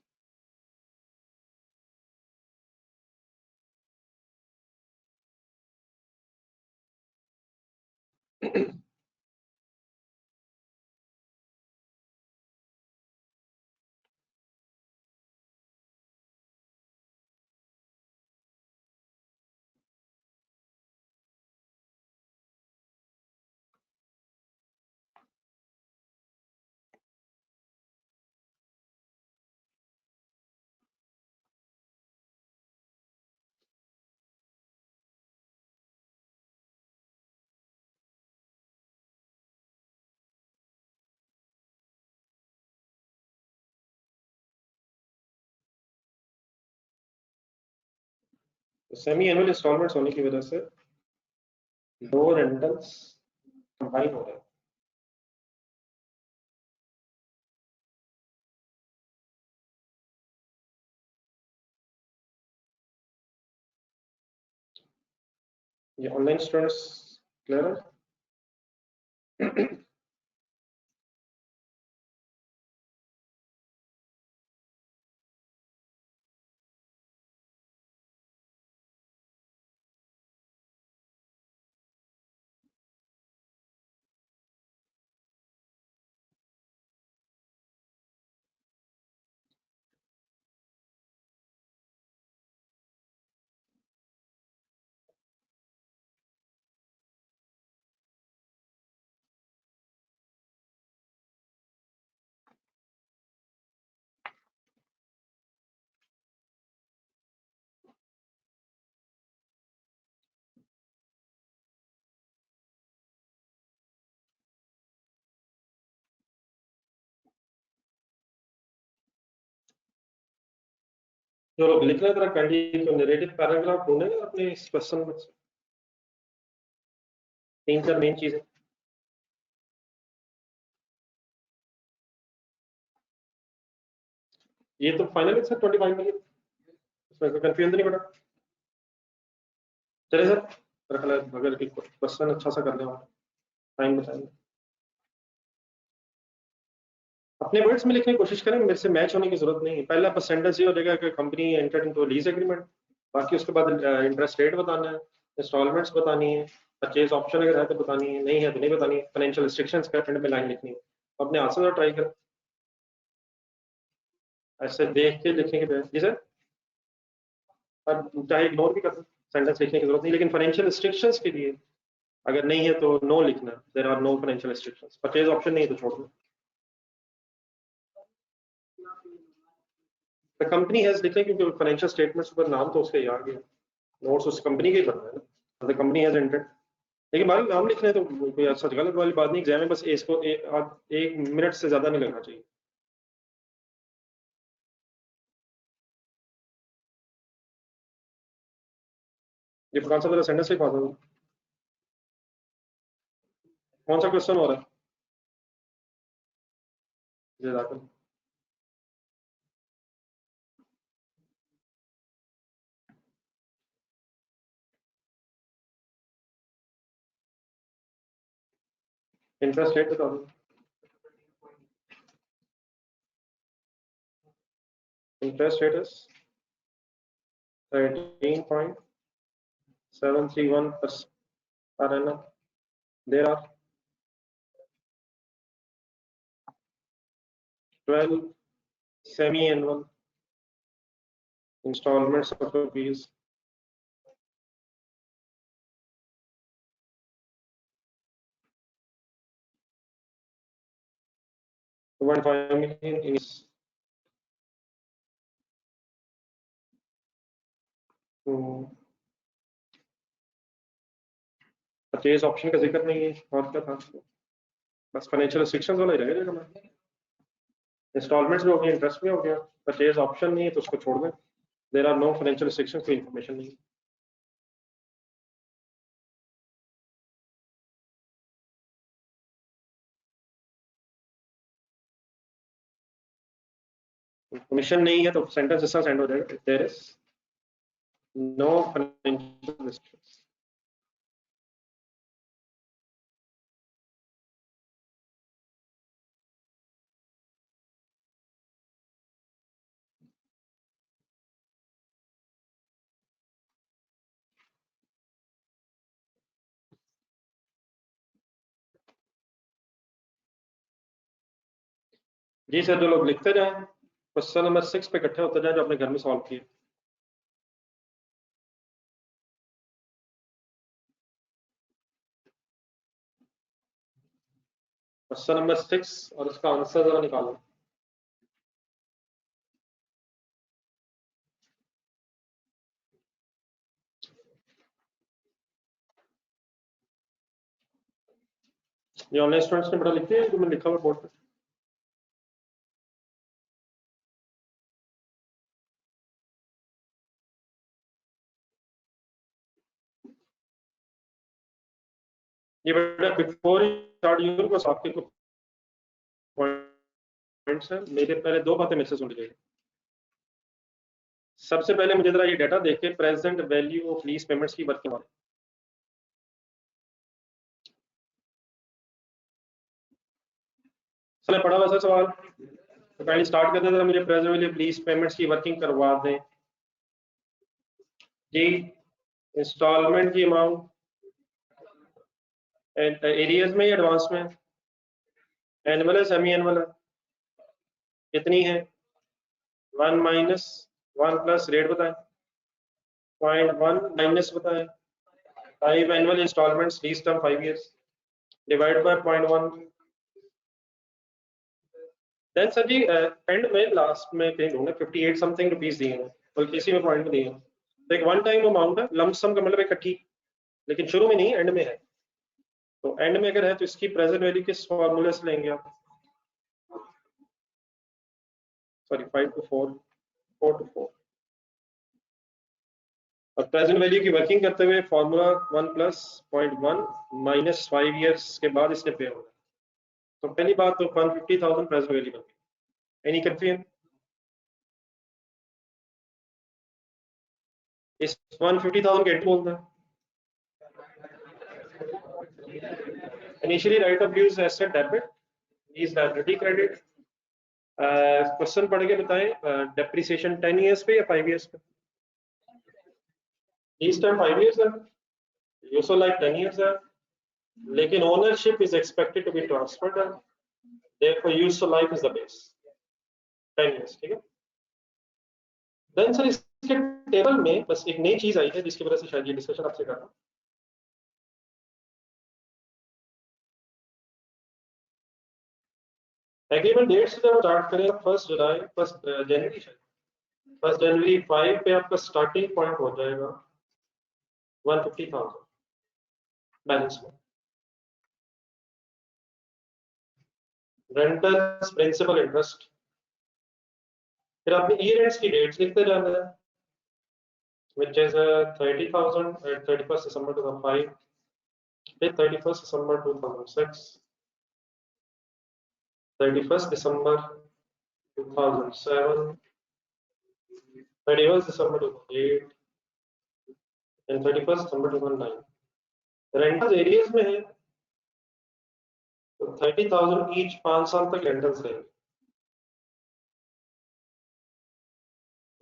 सेमी एनुअल इंस्टॉलमेंट्स होने की वजह से दो रेंटल्स कंबाइन हो रहे हैं। ये ऑनलाइन स्टूडेंट्स क्लियर है? जो लोग लिख रहे हैं, कैंडी नैरेटिव पैराग्राफ ढूंढेंगे अपने इस क्वेश्चन में से 3-4 मेन चीजें। ये तो फाइनल है सर 25 मिलियन, इसमें कोई कंफ्यूजन नहीं पड़ा। चलिए सर, मेरा ख्याल है अगर क्वेश्चन अच्छा सा कर लें, टाइम बताएंगे। अपने वर्ड्स में लिखने की कोशिश करें, मेरे से मैच होने की जरूरत नहीं है। पहला बस सेंटेंस ये हो जाएगा कि company entered into lease agreement, बाकी उसके बाद इंटरेस्ट रेट बताना है, इंस्टॉलमेंट्स बतानी है, परचेज ऑप्शन अगर है तो बतानी है, नहीं है तो नहीं बतानी है, फाइनेंशियल रिस्ट्रिक्शंस का एंड में लाइन लिखनी है। तो अपने हाथ से ट्राई करें, ऐसे देख के लिखने के जी सर, अब चाहे इग्नोर भी कर सेंटेंस लिखने की जरूरत नहीं, लेकिन फाइनेंशियल रिस्ट्रिक्शंस के लिए अगर नहीं है तो नो लिखना, there are no financial restrictions. Purchase option नहीं है तो छोड़ दो। द कंपनी हैज लिखा है क्योंकि फाइनेंशियल स्टेटमेंट्स पर नाम तो उसके आ गया, नोट्स उस कंपनी के ही बनना है ना, द कंपनी हैज एंटर्ड। लेकिन हमारे नाम लिखना है तो कोई सच गलत वाली बात नहीं, एग्जाम में बस इसको एक मिनट से ज्यादा नहीं लगना चाहिए। ये कौन सा सेंटेंस लिखवा दो, कौन सा क्वेश्चन हो रहा है जजाकल? इंटरेस्ट रेट बता दो, interest rate is 13.731% per annum. There are 12 semi-annual installments of rupees 2.5 million in purchase option का जिक्र नहीं है, और क्या था, बस फाइनेंशियल रिस्ट्रिक्शंस वाला ही रहेगा ना, इंस्टॉलमेंट्स भी हो गया, इंटरेस्ट भी हो गया, परचेज ऑप्शन नहीं है तो उसको छोड़ दें, there are no financial restrictions, कोई इंफॉर्मेशन नहीं। इंफॉर्मेशन नहीं है तो सेंटेंस ऐसा सेंड हो जाएगा, there is no financial restrictions. जी सर, जो लोग लिखते जाएं क्वेश्चन नंबर 6 पे इकट्ठे होते जाएं जो अपने घर में सॉल्व किए। क्वेश्चन नंबर 6 और उसका आंसर जरा निकालो। ये ऑनलाइन स्टूडेंट्स ने बड़ा लिखते हैं जो मैंने लिखा हुआ बोर्ड पे। ये बेटा बिफोर स्टार्ट यूर बस आपके को पॉइंट्स है, मेरे पहले दो बातें मेरे से सुन लीजिएगा। सबसे पहले मुझे जरा ये डाटा देख के present value of lease payments की वर्किंग वाले, चले पढ़ा वैसा सवाल तो पहले स्टार्ट करते थे, मुझे present value of lease payments की वर्किंग करवा दें जी। इंस्टॉलमेंट की अमाउंट एरियर्स में या एडवांस में, एनुअल है सेमी एनुअल है, कितनी है, 1 माइनस 1 प्लस रेट बताएं, 0.1 माइनस बताएं 5 annual instalments lease term 5 years divide by 0.1। Then sir ji end में लास्ट में कहीं ढूंढे 58 समथिंग रुपीस दिए हैं, बल्कि इसी में पॉइंट में दिए हैं, तो एक वन टाइम अमाउंट है, लमसम का मतलब इकट्ठी, लेकिन शुरू में नहीं एंड में है, तो एंड में अगर है तो इसकी प्रेजेंट वैल्यू किस फॉर्मूले से लेंगे आप, सॉरी 5 to 4, 4 to 4, और प्रेजेंट वैल्यू की वर्किंग करते हुए फॉर्मूला 1 प्लस 0.1 माइनस 5 इयर्स के बाद इसने पे होगा, तो पहली बात तो 150,000 प्रेजेंट वैल्यू बन गई। Any confusion? इस 150,000 के बोलता है initially right of use asset debit, lease liability credit. Question पढ़ के बताएं डेप्रिसिएशन 10 इयर्स पे या 5 इयर्स पे? लीज टाइम 5 इयर्स है, यूजफुल लाइफ 10 इयर्स है, लेकिन ownership is expected to be transferred है, therefore useful life is the base 10 years, ठीक है। देन सर इसके टेबल में बस एक नई चीज आई है जिसकी वजह से शायद ये डिस्कशन आपसे कर रहा हूं। एग्रीमेंट डेट से जब स्टार्ट करें 1 जुलाई 1 जनवरी शायद, 1 जनवरी 5 पे आपका स्टार्टिंग पॉइंट हो जाएगा 150,000 बैलेंस में। रेंटल्स, प्रिंसिपल, इंटरेस्ट, फिर आपने ईयर एंड्स की डेट्स लिखते जाना है, which is 30,000 at 31st December 2005, फिर 31st December 2006, 31st December 2007, 31st December 2008 and 31st December 2009। Rentals areas में है तो 30,000 ईच 5 साल तक रेंटल्स रहेंगे।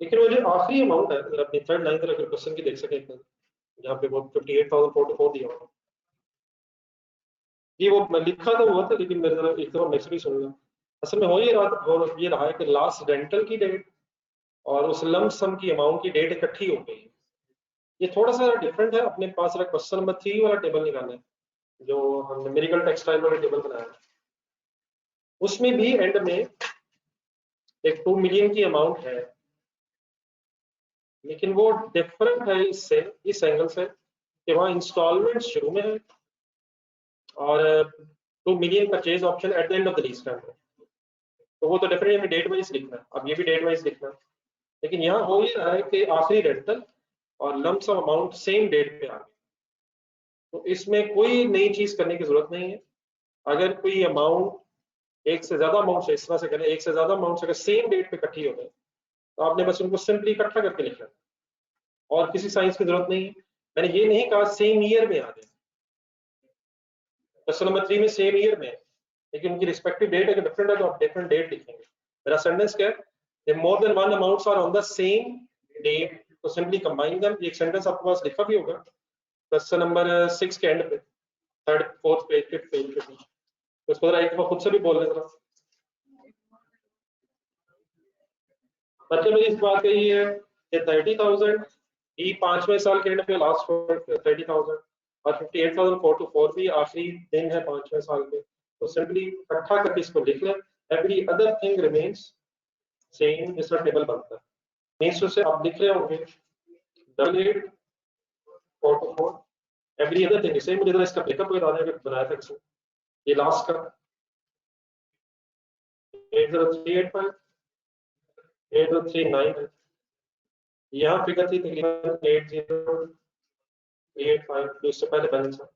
लेकिन वो जो आखिरी अमाउंट है, अगर अपनी थर्ड लाइन अगर क्वेश्चन की देख सके जहाँ पे वो 58,044 दिया हुआ, ये वो मैं लिखा तो हुआ था लेकिन मेरे तरफ एक दफा नेक्स्ट भी सुन लो। असल में हो ये रहा है कि लास्ट रेंटल की डेट और उस लंप सम की अमाउंट की डेट इकट्ठी हो गई। ये थोड़ा सा डिफरेंट है। अपने पास क्वेश्चन नंबर 3 वाला टेबल निकालना है जो हमने मेरिकल टेक्सटाइल वाला टेबल बनाया है, उसमें भी एंड में एक 2 मिलियन की अमाउंट है, लेकिन वो डिफरेंट है इससे इस एंगल से कि वहाँ इंस्टॉलमेंट शुरू में है और 2 million purchase option at the end of the lease term है। तो वो तो डेफिनेटली हमें डेट वाइज लिखना है, अब ये भी डेट वाइज लिखना है। लेकिन यहाँ हो ये रहा है कि आखिरी रेंटल और lump sum amount same date पे आ गई, तो इसमें कोई नई चीज करने की जरूरत नहीं है। अगर कोई अमाउंट एक से ज्यादा अमाउंट से, इस तरह से करें, एक से ज्यादा अमाउंट से अगर सेम डेट पे इकट्ठी हो जाए तो आपने बस उनको सिंपली इकट्ठा करके लिखना है और किसी साइंस की जरूरत नहीं है। मैंने ये नहीं कहा सेम ईयर में आ जाए, क्वेश्चन नंबर 3 में सेम ईयर में है लेकिन उनकी रिस्पेक्टिव डेट अगर डिफरेंट है तो आप डिफरेंट डेट लिखेंगे। मेरा सेंटेंस क्या है, more than one amounts are on the same date तो सिंपली कंबाइन देम। एक सेंटेंस आपके पास लिखा भी होगा क्वेश्चन नंबर 6 के एंड पे, third fourth page, fifth page पे, तो इसको जरा एक बार खुद से भी बोल लेना। मतलब मेरी इस बात का ये है कि 30,000 ही 5वें साल के एंड पे लास्ट 30,000 और 58,424 भी आखिरी दिन है 5वें साल के, तो सिंपली इकट्ठा करके इसको लिख लें। Every other thing remains same, इसका टेबल बनता है। मीन्स से आप लिख रहे होंगे 88,424 एवरी अदर थिंग सेम। मुझे इसका ब्रेकअप बनाया था इसमें, ये लास्ट का 80385 803.9 है, यहाँ फिगर थी तकरीबन 80,385 जो इससे पहले बैलेंस है।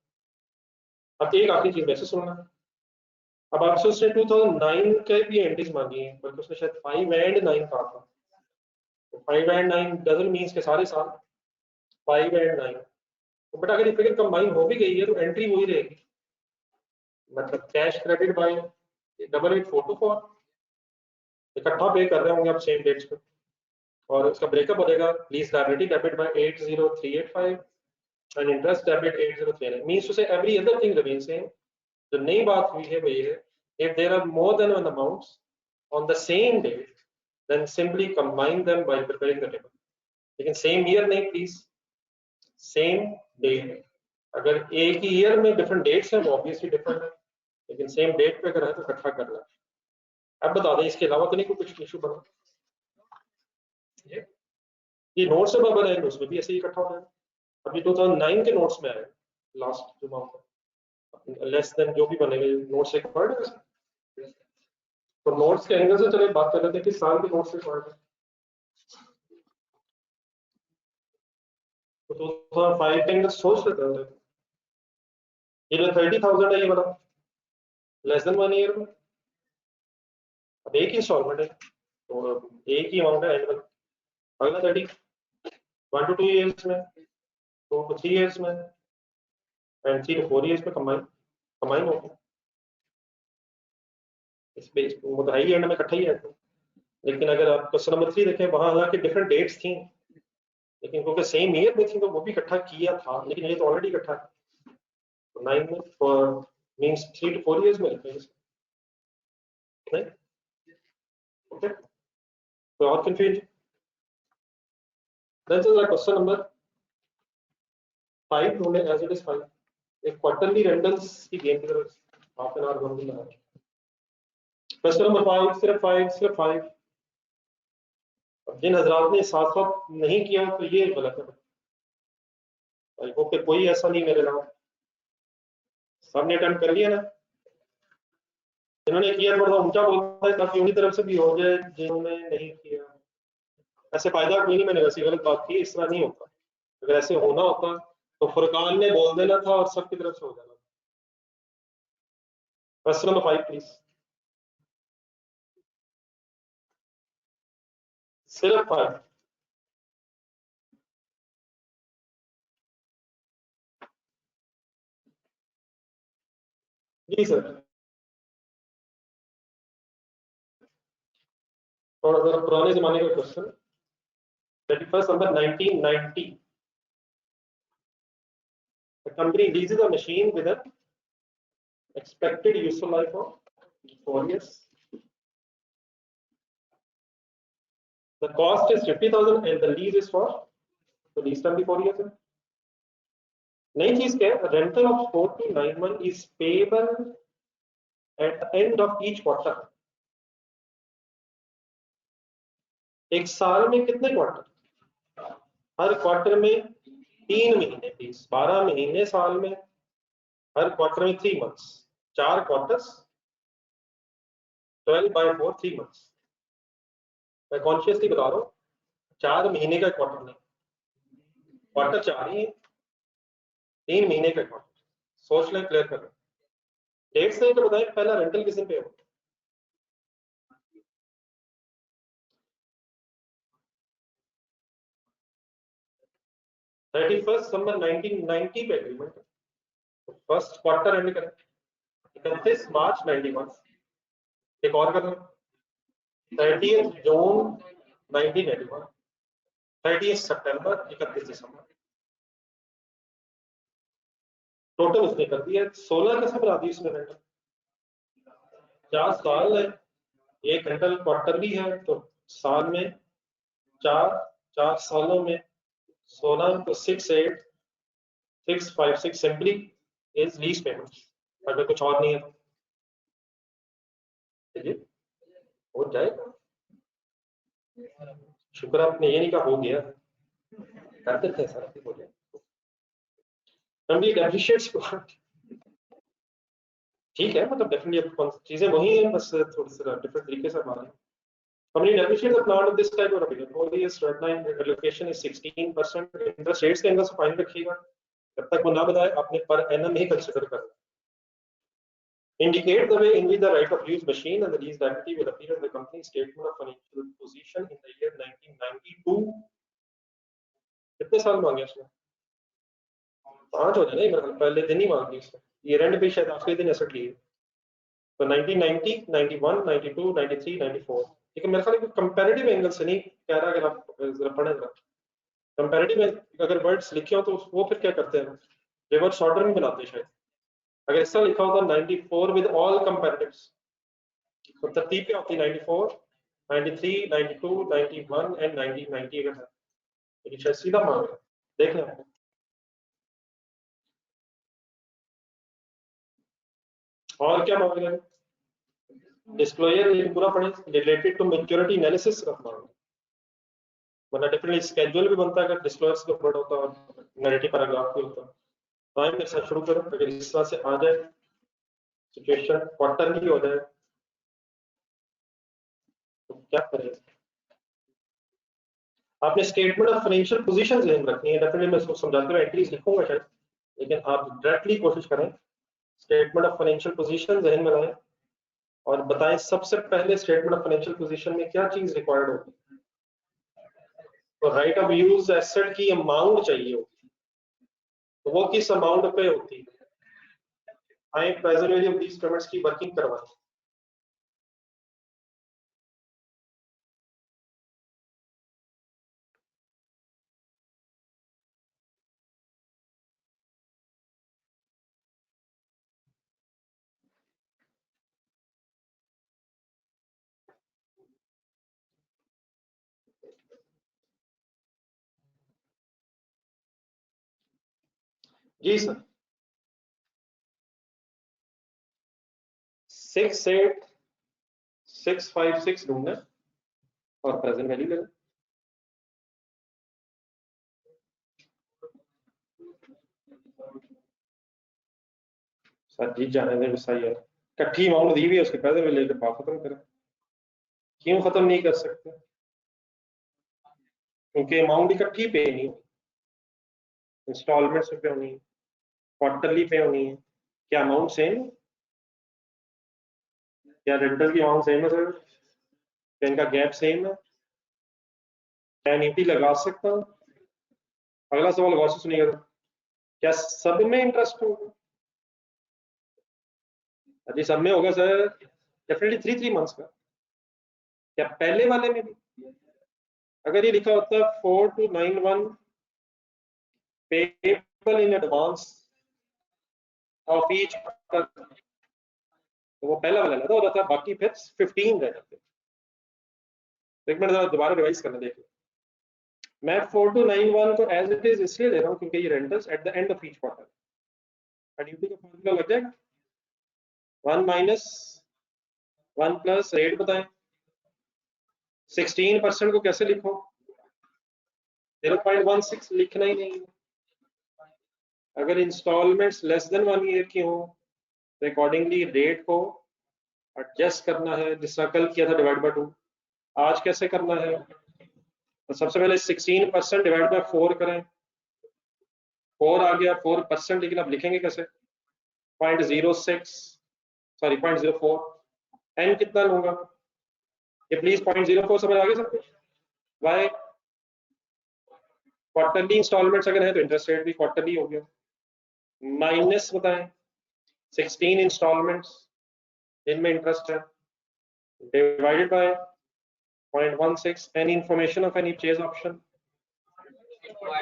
अब एक आखिरी चीज वैसे सुनना, अब आपसे उसने 2009 के भी एंट्रीज मांगी है, बल्कि उसने शायद 5 एंड 9 कहा था। तो 5 एंड 9 डजंट मीन्स के सारे साल 5 एंड 9, तो बेटा अगर ये फिगर कंबाइन हो भी गई है तो एंट्री वही रहेगी, मतलब कैश क्रेडिट बाय 88,424 इकट्ठा पे कर रहे होंगे आप सेम डेट्स पे, और उसका ब्रेकअप हो जाएगा lease liability debit by 80,385 and interest debit 8039। Means to say every other thing remain same. जो नई बात हुई है वो ये है, if there are more than one amounts on the same date then simply combine them by preparing the table। लेकिन same year नहीं प्लीज, सेम डेट। अगर एक ही ईयर में डिफरेंट डेट्स हैं वो ऑब्वियसली डिफरेंट है, लेकिन सेम डेट पे अगर है तो इकट्ठा करना है। अब बता दें इसके अलावा तो नहीं कोई कुछ इशू बना, ये नोट्स से बराबर है, उसमें भी ऐसे ही इकट्ठा हो रहा है। अभी 2009 के नोट्स में आए लास्ट जो माउंट लेस देन जो भी बनेंगे नोट्स रिक्वायर्ड है, तो नोट्स के एंगल से चले बात कर लेते हैं कि साल के नोट्स रिक्वायर्ड है। तो 2005 के एंगल सोच लेते हैं, ये जो 30,000 है ये वाला लेस देन 1 ईयर में, अब एक ही इंस्टॉलमेंट है तो एक ही अमाउंट है एनुअल। अगला 30 1 to 2 years में, 2 to 3 years में एंड 3 to 4 years में कंबाइन होगा। इस पे वो तो हाई एंड में इकट्ठा ही है, लेकिन अगर आप क्वेश्चन नंबर 3 देखें वहां हालांकि डिफरेंट डेट्स थी, लेकिन क्योंकि सेम ईयर में थी तो वो भी इकट्ठा किया था, लेकिन ये तो ऑलरेडी इकट्ठा है। तो 9 में फॉर मींस 3 to 4 years में रखेंगे नहीं। ओके, तो और कंफ्यूज दैट्स क्वेश्चन नंबर 5 ढूंढे एज इट इज 5, एक क्वार्टरली रेंटल्स की गेम की तरह हाफ एन आवर घंटे लगा। क्वेश्चन नंबर 5 सिर्फ 5 अब जिन हजरात ने साथ साथ नहीं किया तो ये गलत है। आई होप कि कोई ऐसा नहीं मेरे नाम, सबने अटेम्प्ट कर लिया ना। जिन्होंने किया थोड़ा ऊंचा बोलता है ताकि उन्हीं तरफ से भी हो जाए जिन्होंने नहीं किया। ऐसे फायदा कोई नहीं, मैंने वैसी गलत बात की, इस तरह नहीं होता। अगर ऐसे होना होता तो फुरकान ने बोल देना था और सबकी तरफ से हो जाना। Question number 5 please. सिर्फ 5। जी सर, थोड़ा जरा पुराने जमाने का question. 31 December 1990, the company leases a machine with an expected useful life of 4 years. The cost is 50,000 and the lease is for the lease term be 4 years. नई चीज क्या है, rental of 4 to 9 months is payable at the end of each quarter. एक साल में कितने quarter? हर quarter में 3 महीने, प्लीज 12 महीने साल में, हर क्वार्टर में 3 मंथ्स, 4 क्वार्टर्स, 12/4 3 मंथ्स। मैं कॉन्शियसली बता रहा हूँ, 4 महीने का क्वार्टर नहीं, क्वार्टर 4 ही है, 3 महीने का क्वार्टर। सोच लें, क्लियर कर लें। डेट्स नहीं तो बताएं, पहला रेंटल किस दिन पे हो? December 1990 पे एग्रीमेंट, फर्स्ट क्वार्टर एंड करें 31 मार्च 91। एक और कर लो, 30 जून 1991, 30 सितंबर, 31 दिसंबर। टोटल उसने कर दिया 16 कैसे बना दी उसने रेंटल? 4 साल है, एक रेंटल क्वार्टर भी है, तो साल में 4 सालों में 16 तो 6,8,656 सिंपली इज लीज पेमेंट, अगर कुछ और नहीं है तो चलिए हो जाएगा। शुक्र आपने ये नहीं कहा हो गया, कर देते हैं सर, हो जाए कंप्लीट एप्रिशिएट्स को। ठीक है, मतलब डेफिनेटली चीजें वही हैं, बस थोड़ी सी डिफरेंट तरीके से हमारे company appreciate the plan of this type of revenue for this red line allocation is 16%। Interest rates के एंगल से फाइन रखिएगा, जब तक वो ना बताए आपने पर एनम ही कंसीडर करना। Indicate the way in which the right of use machine and the leased entity will appear in the company's statement of financial position in the year 1992। कितने साल मांगे उसने? 5 हो जाए ना, मेरे पहले दिन ही मांग ली उसने, ये रेंट पे शायद आखिरी दिन एसेट लिए। तो 1990, 91, 92, 93, 94, ठीक है। मेरे ख्याल कंपैरेटिव एंगल से नहीं कह रहा, अगर आप जरा पढ़ें जरा कंपैरेटिव अगर वर्ड्स लिखे हो तो वो फिर क्या करते हैं, रिवर्स ऑर्डर में बनाते हैं शायद। अगर ऐसा लिखा होता 94 विद ऑल कंपैरेटिव्स, तो तरतीब क्या होती? 94, 93, 92, 91 एंड 1990 अगर है, तो शायद सीधा मांग रहा है। देख लें आपको और क्या मांग रहे हैं। डिस्क्लोजर ये पूरा पढ़े, रिलेटेड टू मैच्योरिटी एनालिसिस का मांग, वरना डेफिनेटली स्केड्यूल भी बनता है अगर डिस्क्लोजर्स का वर्ड होता और नैरेटिव पैराग्राफ भी होता। तो आइए मेरे साथ शुरू करें, अगर इस तरह से आ जाए सिचुएशन, क्वार्टर ही हो जाए तो क्या करें। आपने स्टेटमेंट ऑफ फाइनेंशियल पोजीशन ध्यान रखनी है, डेफिनेटली मैं इसको समझाते हुए एंट्रीज लिखूंगा शायद, लेकिन आप डायरेक्टली कोशिश करें स्टेटमेंट ऑफ फाइनेंशियल पोजीशन जहन में लाएं और बताएं सबसे पहले स्टेटमेंट ऑफ फाइनेंशियल पोजीशन में क्या चीज रिक्वायर्ड होगी। तो राइट ऑफ यूज एसेट की अमाउंट चाहिए होगी, तो वो किस अमाउंट पे होती है? आए present value of these payments की वर्किंग करवाएं। जी सर, 68656 ढूंढना और प्रेजेंट वैल्यू लेना। सर जी जाने दे गुस्सा यार, इकट्ठी अमाउंट दी हुई है उसके पैसे में लेकर बात खत्म करें। क्यों खत्म नहीं कर सकते? क्योंकि अमाउंट इकट्ठी पे नहीं, इंस्टॉलमेंट्स पे होनी है, क्वार्टरली पे होनी है। क्या अमाउंट सेम है? क्या रेंटल की अमाउंट सेम है सर? क्या इनका गैप सेम है? क्या एनईटी लगा सकता हूँ? अगला सवाल गौर से सुनिएगा, क्या सब में इंटरेस्ट होगा? यदि सब में होगा सर, डेफिनेटली 3 3 मंथ्स का। क्या पहले वाले में भी? अगर ये लिखा होता 4291 payable in advance of each, तो वो पहला वाला लगा हो जाता है, बाकी फिर 15 रह जाते। एक मिनट जरा दोबारा रिवाइज करना देखिए। मैं 4291 को एज इट इज इसलिए ले रहा हूँ क्योंकि ये rentals at the end of each quarter. Duty का फॉर्मूला लग जाएगा 1 माइनस 1 प्लस रेट बताएं। 16% को कैसे लिखो? 0.16 लिखना ही नहीं। अगर इंस्टॉलमेंट्स लेस देन 1 ईयर की हो तो अकॉर्डिंगली रेट को एडजस्ट करना है, जिस तरह कल किया था डिवाइड बाय 2। आज कैसे करना है? तो सबसे पहले 16% डिवाइड बाय 4 करें। 4 आ गया 4%, लेकिन अब लिखेंगे कैसे? 0.06 सॉरी 0.04। एन कितना लूंगा? ये प्लीज 0.04 समझ आ गया सबको? वाई क्वार्टरली इंस्टॉलमेंट्स अगर है तो इंटरेस्ट रेट भी क्वार्टरली हो गया, माइनस बताएं 16 इंस्टॉलमेंट्स जिनमें इंटरेस्ट है, divided by 0.16 any information of any purchase option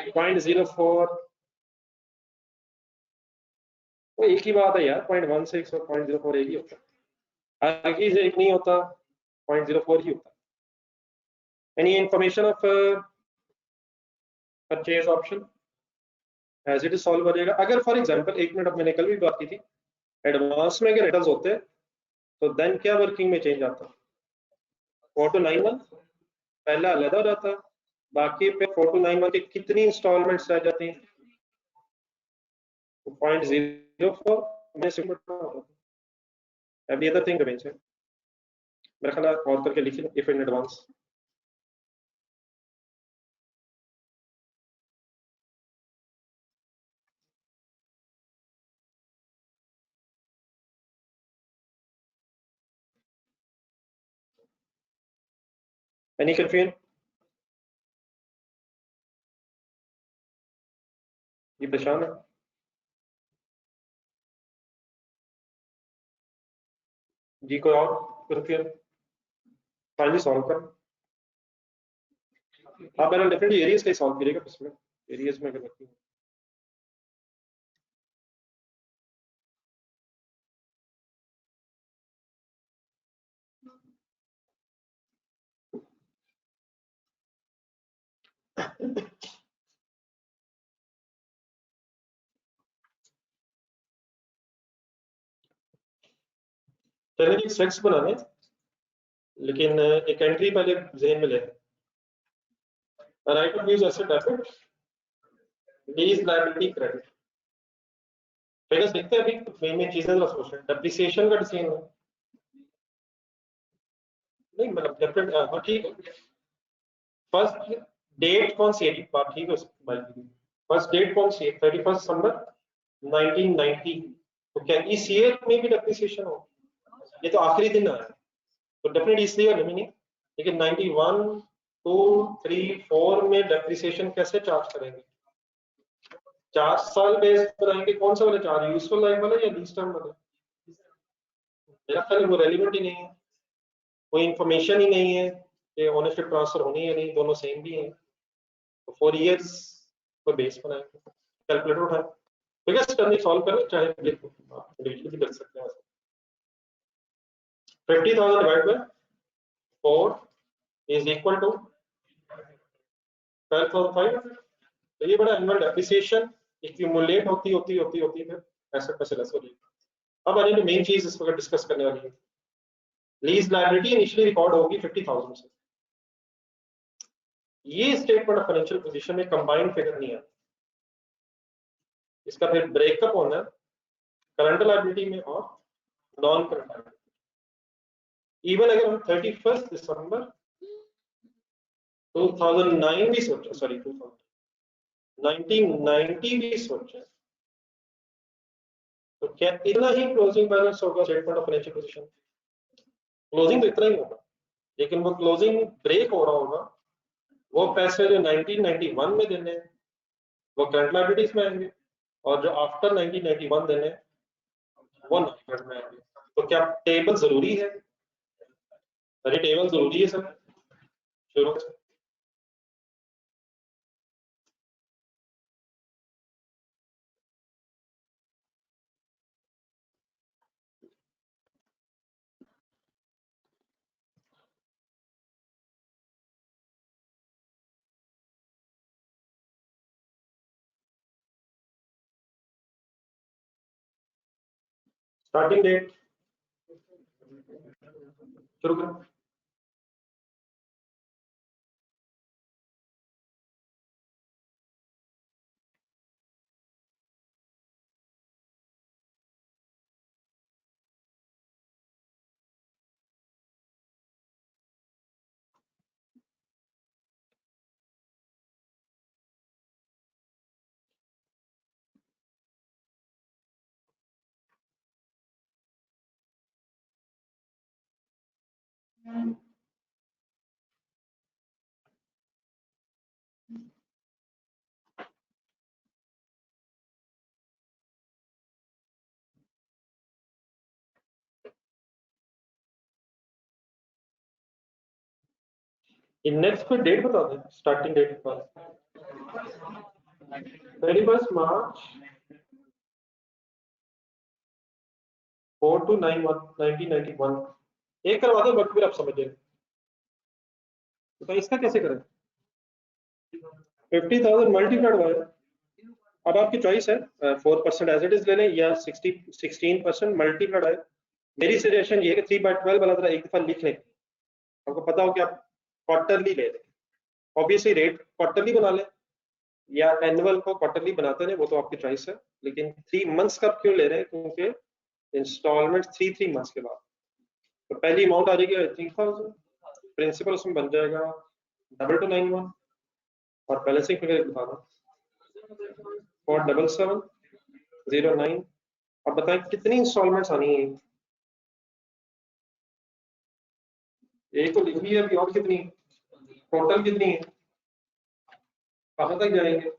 0.04। वो एक ही बात है यार, 0.16 और 0.04 एक ही होता है, हर की से एक नहीं होता, 0.04 ही होता है। Any information of purchase option as it is solve हो जाएगा। अगर फॉर एग्जांपल, एक मिनट, अब मैंने कल भी बात की थी, एडवांस में अगर रिटर्न्स होते तो देन क्या वर्किंग में चेंज आता? 4291 पहला अलग हो जाता, बाकी पे 4291 की कितनी इंस्टॉलमेंट्स रह जाती हैं? 0.04 में simple. Every other thing remains same. मेरा ख्याल और करके लिखिए if in advance. Any confusion? ये परेशान है? जी कोई और कंफ्यूजन? फाइनली सॉल्व कर। आप मैंने डेफिनेटली एरियाज का ही सॉल्व करिएगा, इसमें एरियाज में अगर लगती है। चलिए स्ट्रेक्स बनाने, लेकिन एक एंट्री पहले जेन में ले। Right of use asset debit, lease liability credit. Figures देखते हैं अभी, मेन चीजें जरा सोच रहे हैं। डेप्रिसिएशन का डिसीजन है नहीं, मतलब डेफिनेट, हाँ ठीक है। फर्स्ट डेट कौन सी है? बात ठीक है उसकी। फर्स्ट डेट कौन सी है? 31 दिसंबर 1990। तो क्या इस ईयर में भी डेप्रिसिएशन हो? ये तो आखिरी दिन आया, तो डेफिनेटली इसलिए नहीं, लेकिन 91, 2, 3, 4 में डेप्रिसिएशन कैसे चार्ज करेंगे? 4 साल बेस बनाएंगे, कौन सा वाला चार्ज? यूजफुल लाइफ वाला या लीज टर्म वाला? मेरा ख्याल वो रेलिवेंट ही नहीं है, कोई इंफॉर्मेशन ही नहीं है कि ओनरशिप ट्रांसफर होनी है नहीं, दोनों सेम भी हैं। तो 4 इयर्स पर बेस बनाएंगे। कैलकुलेटर उठाएं, बिगेस्ट टर्म सॉल्व करें, चाहे इंडिविजुअली भी कर सकते हैं। 50,000 divide by 4 is equal to 12,500। तो ये बड़ा एनुअल डेप्रिसिएशन एक्यूमुलेट होती होती होती होती है, एसेट पे से लेस हो जाएगी। अब आने मेन चीज इस वक्त डिस्कस करने वाली है, लीज लायबिलिटी इनिशियली रिकॉर्ड होगी 50,000 से। ये स्टेटमेंट ऑफ फाइनेंशियल पोजीशन में कंबाइंड फिगर नहीं है, इसका फिर ब्रेकअप होना है करंट लायबिलिटी में और नॉन करंट लायबिलिटी। इवन अगर हम 31 दिसंबर 2009 भी सोचे, सॉरी 1990 भी सोचे, तो क्या इतना ही क्लोजिंग बैलेंस होगा statement of financial position? Closing तो इतना ही होगा, लेकिन वो क्लोजिंग ब्रेक हो रहा होगा, वो पैसे जो 1991 में देने हैं वो करंट लायबिलिटीज में आएंगे, और जो आफ्टर 1991 देने वो नॉन करंट में आएंगे। तो क्या टेबल जरूरी है? अरे टेबल जरूरी है सर शुरू से। स्टार्टिंग डेट शुरू करें। नेक्स्ट पे डेट बता दें, स्टार्टिंग डेट के पास 31 मार्च 4 to 1991 एक करवा दो, बाकी फिर आप समझ जाएंगे। तो इसका कैसे करें? 50,000 मल्टीप्लाइड बाय, अब आपकी चॉइस है 4% एज इट इज ले लें या 16% मल्टीप्लाइड बाय। मेरी सजेशन ये है कि 3/12 वाला जरा एक दफा लिख लें, आपको पता हो कि आप क्वार्टरली ले लें। ऑब्वियसली रेट क्वार्टरली बना लें या एनुअल को क्वार्टरली बनाते हैं, वो तो आपकी चॉइस है, लेकिन 3 मंथ्स का क्यों ले रहे हैं? क्योंकि इंस्टॉलमेंट 3 मंथ्स के बाद। तो पहली अमाउंट आ जाएगी 30,000, प्रिंसिपल उसमें बन जाएगा 2291 और बैलेंसिंग फिगर बता दो 47709। अब बताएं कितनी इंस्टॉलमेंट्स आनी है? एक तो लिखी है, अभी और कितनी टोटल कितनी है, कहां तक जाएंगे?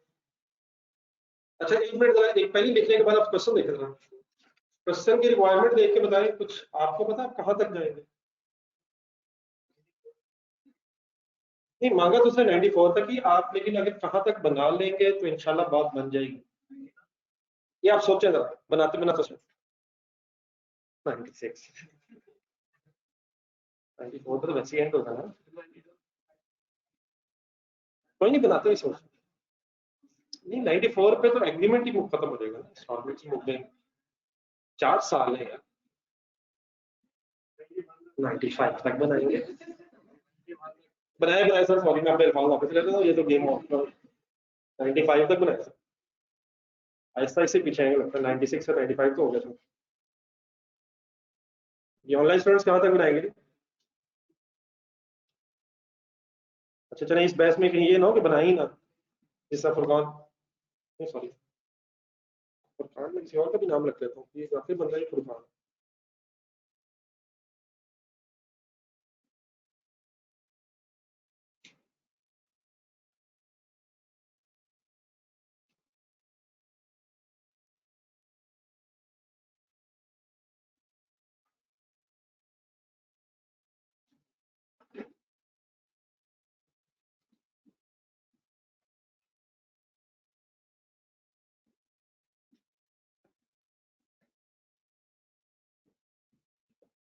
अच्छा एक मिनट जरा, एक पहले लिखने के बाद आप क्वेश्चन देख रहे, क्वेश्चन की रिक्वायरमेंट देख के बताएं, कुछ आपको पता आप कहां तक जाएंगे? नहीं मांगा तो सर 94 तक ही आप, लेकिन अगर कहां तक बना लेंगे तो इंशाल्लाह बात बन जाएगी। ये आप सोचें जरा, बनाते बनाते सोचें। 96 94 तो वैसे ही एंड होगा ना, कोई नहीं बनाते ही सोच। नहीं 94 पे तो एग्रीमेंट ही खत्म हो जाएगा ना, इंस्टॉलमेंट ही मुक जाएंगे। 4 साल है यार, 95 तक बनाएंगे। बनाए बनाए सर, सॉरी मैं अपने अकाउंट वापस ले लेता हूँ, ये तो गेम ऑफ 95 तक बनाए सर, आहिस्ता आहिस्ता पीछे आएंगे लगता है, 96 और 95 तो हो गया सर। ये ऑनलाइन स्टूडेंट्स कहाँ तक बनाएंगे? अच्छा चले, इस बहस में कहीं ये ना हो कि बनाए ही ना, जिसका फुरकान, सॉरी फुरकान में किसी और का भी नाम रख लेता हूँ, ये काफी बंदा ही फुरकान।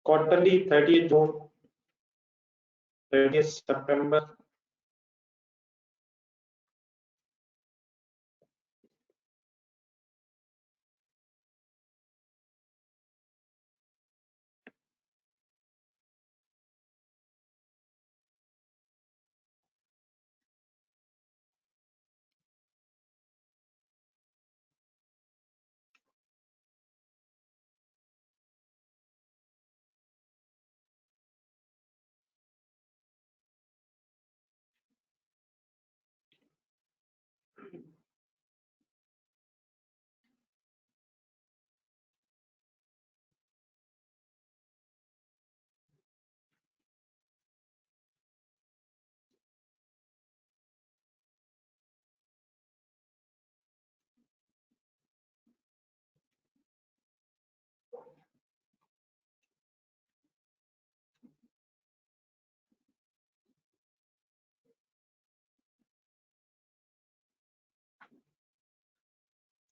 क्वार्टरली 30 जून, 30 सितंबर,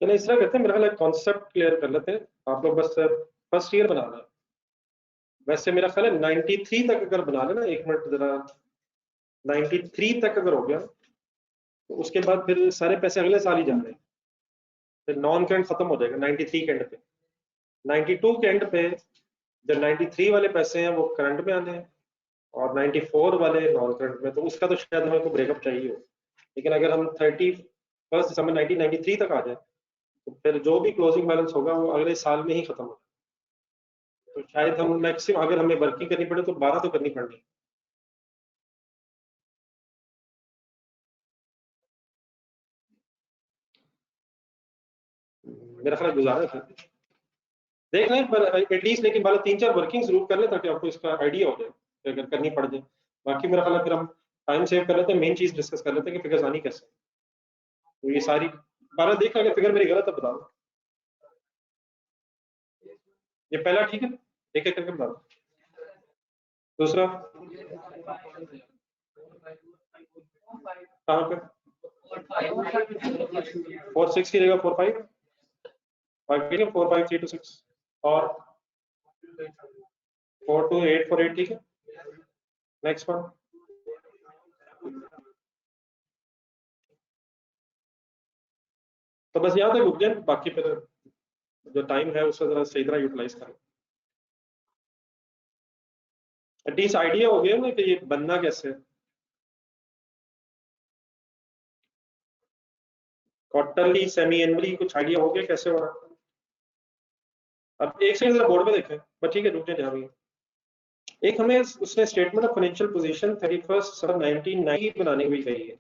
चलो इस तरह करते हैं, मेरा ख्याल है कॉन्सेप्ट क्लियर कर लेते हैं आप लोग, बस फर्स्ट ईयर बना लें। वैसे मेरा ख्याल है 93 तक अगर बना लेना, एक मिनट जरा, 93 तक अगर हो गया तो उसके बाद फिर सारे पैसे अगले साल ही जा रहे हैं, फिर नॉन करंट खत्म हो जाएगा 93 के एंड पे। 92 के एंड पे जब 93 वाले पैसे हैं वो करंट में आने हैं और 94 वाले नॉन करंट में, तो उसका तो शायद हमें को ब्रेकअप चाहिए हो। लेकिन अगर हम 31 दिसंबर 1993 तक आ जाए तो फिर जो भी क्लोजिंग बैलेंस होगा वो अगले साल में ही खत्म होगा। तो शायद हम मैक्सिमम अगर हमें वर्किंग करनी पड़े तो 12 तो करनी पड़नी। मेरा ख्याल गुजारा था, देख लें पर एटलीस्ट, लेकिन वाला 3-4 वर्किंग जरूर कर ले ताकि आपको इसका आइडिया हो जाए कि अगर करनी पड़ जाए। बाकी मेरा ख्याल है फिर हम टाइम सेव कर लेते हैं, मेन चीज डिस्कस कर लेते हैं कि फिगर्स आनी कैसे। तो ये सारी 12 देख अगर फिगर मेरी गलत है बता दो। ये पहला ठीक है, एक एक करके बता दो। दूसरा कहाँ पे 4-6 की जगह 4-5, बाकी 4-5-3-2-6 और 4-2-8-4-8 ठीक है। नेक्स्ट वन तो बस यहाँ तक रुक जाए, बाकी फिर जो टाइम है उसका जरा सही तरह यूटिलाइज करें। एटलीस्ट आइडिया हो गया ना कि ये बनना कैसे है। क्वार्टरली, सेमी एनुअली कुछ आइडिया हो गया कैसे हो रहा है। अब एक सेकंड जरा बोर्ड में देखें, बस ठीक है रुक जाए जहाँ भी। एक हमें उसने स्टेटमेंट ऑफ फाइनेंशियल पोजीशन 31 बनाने हुई कही है,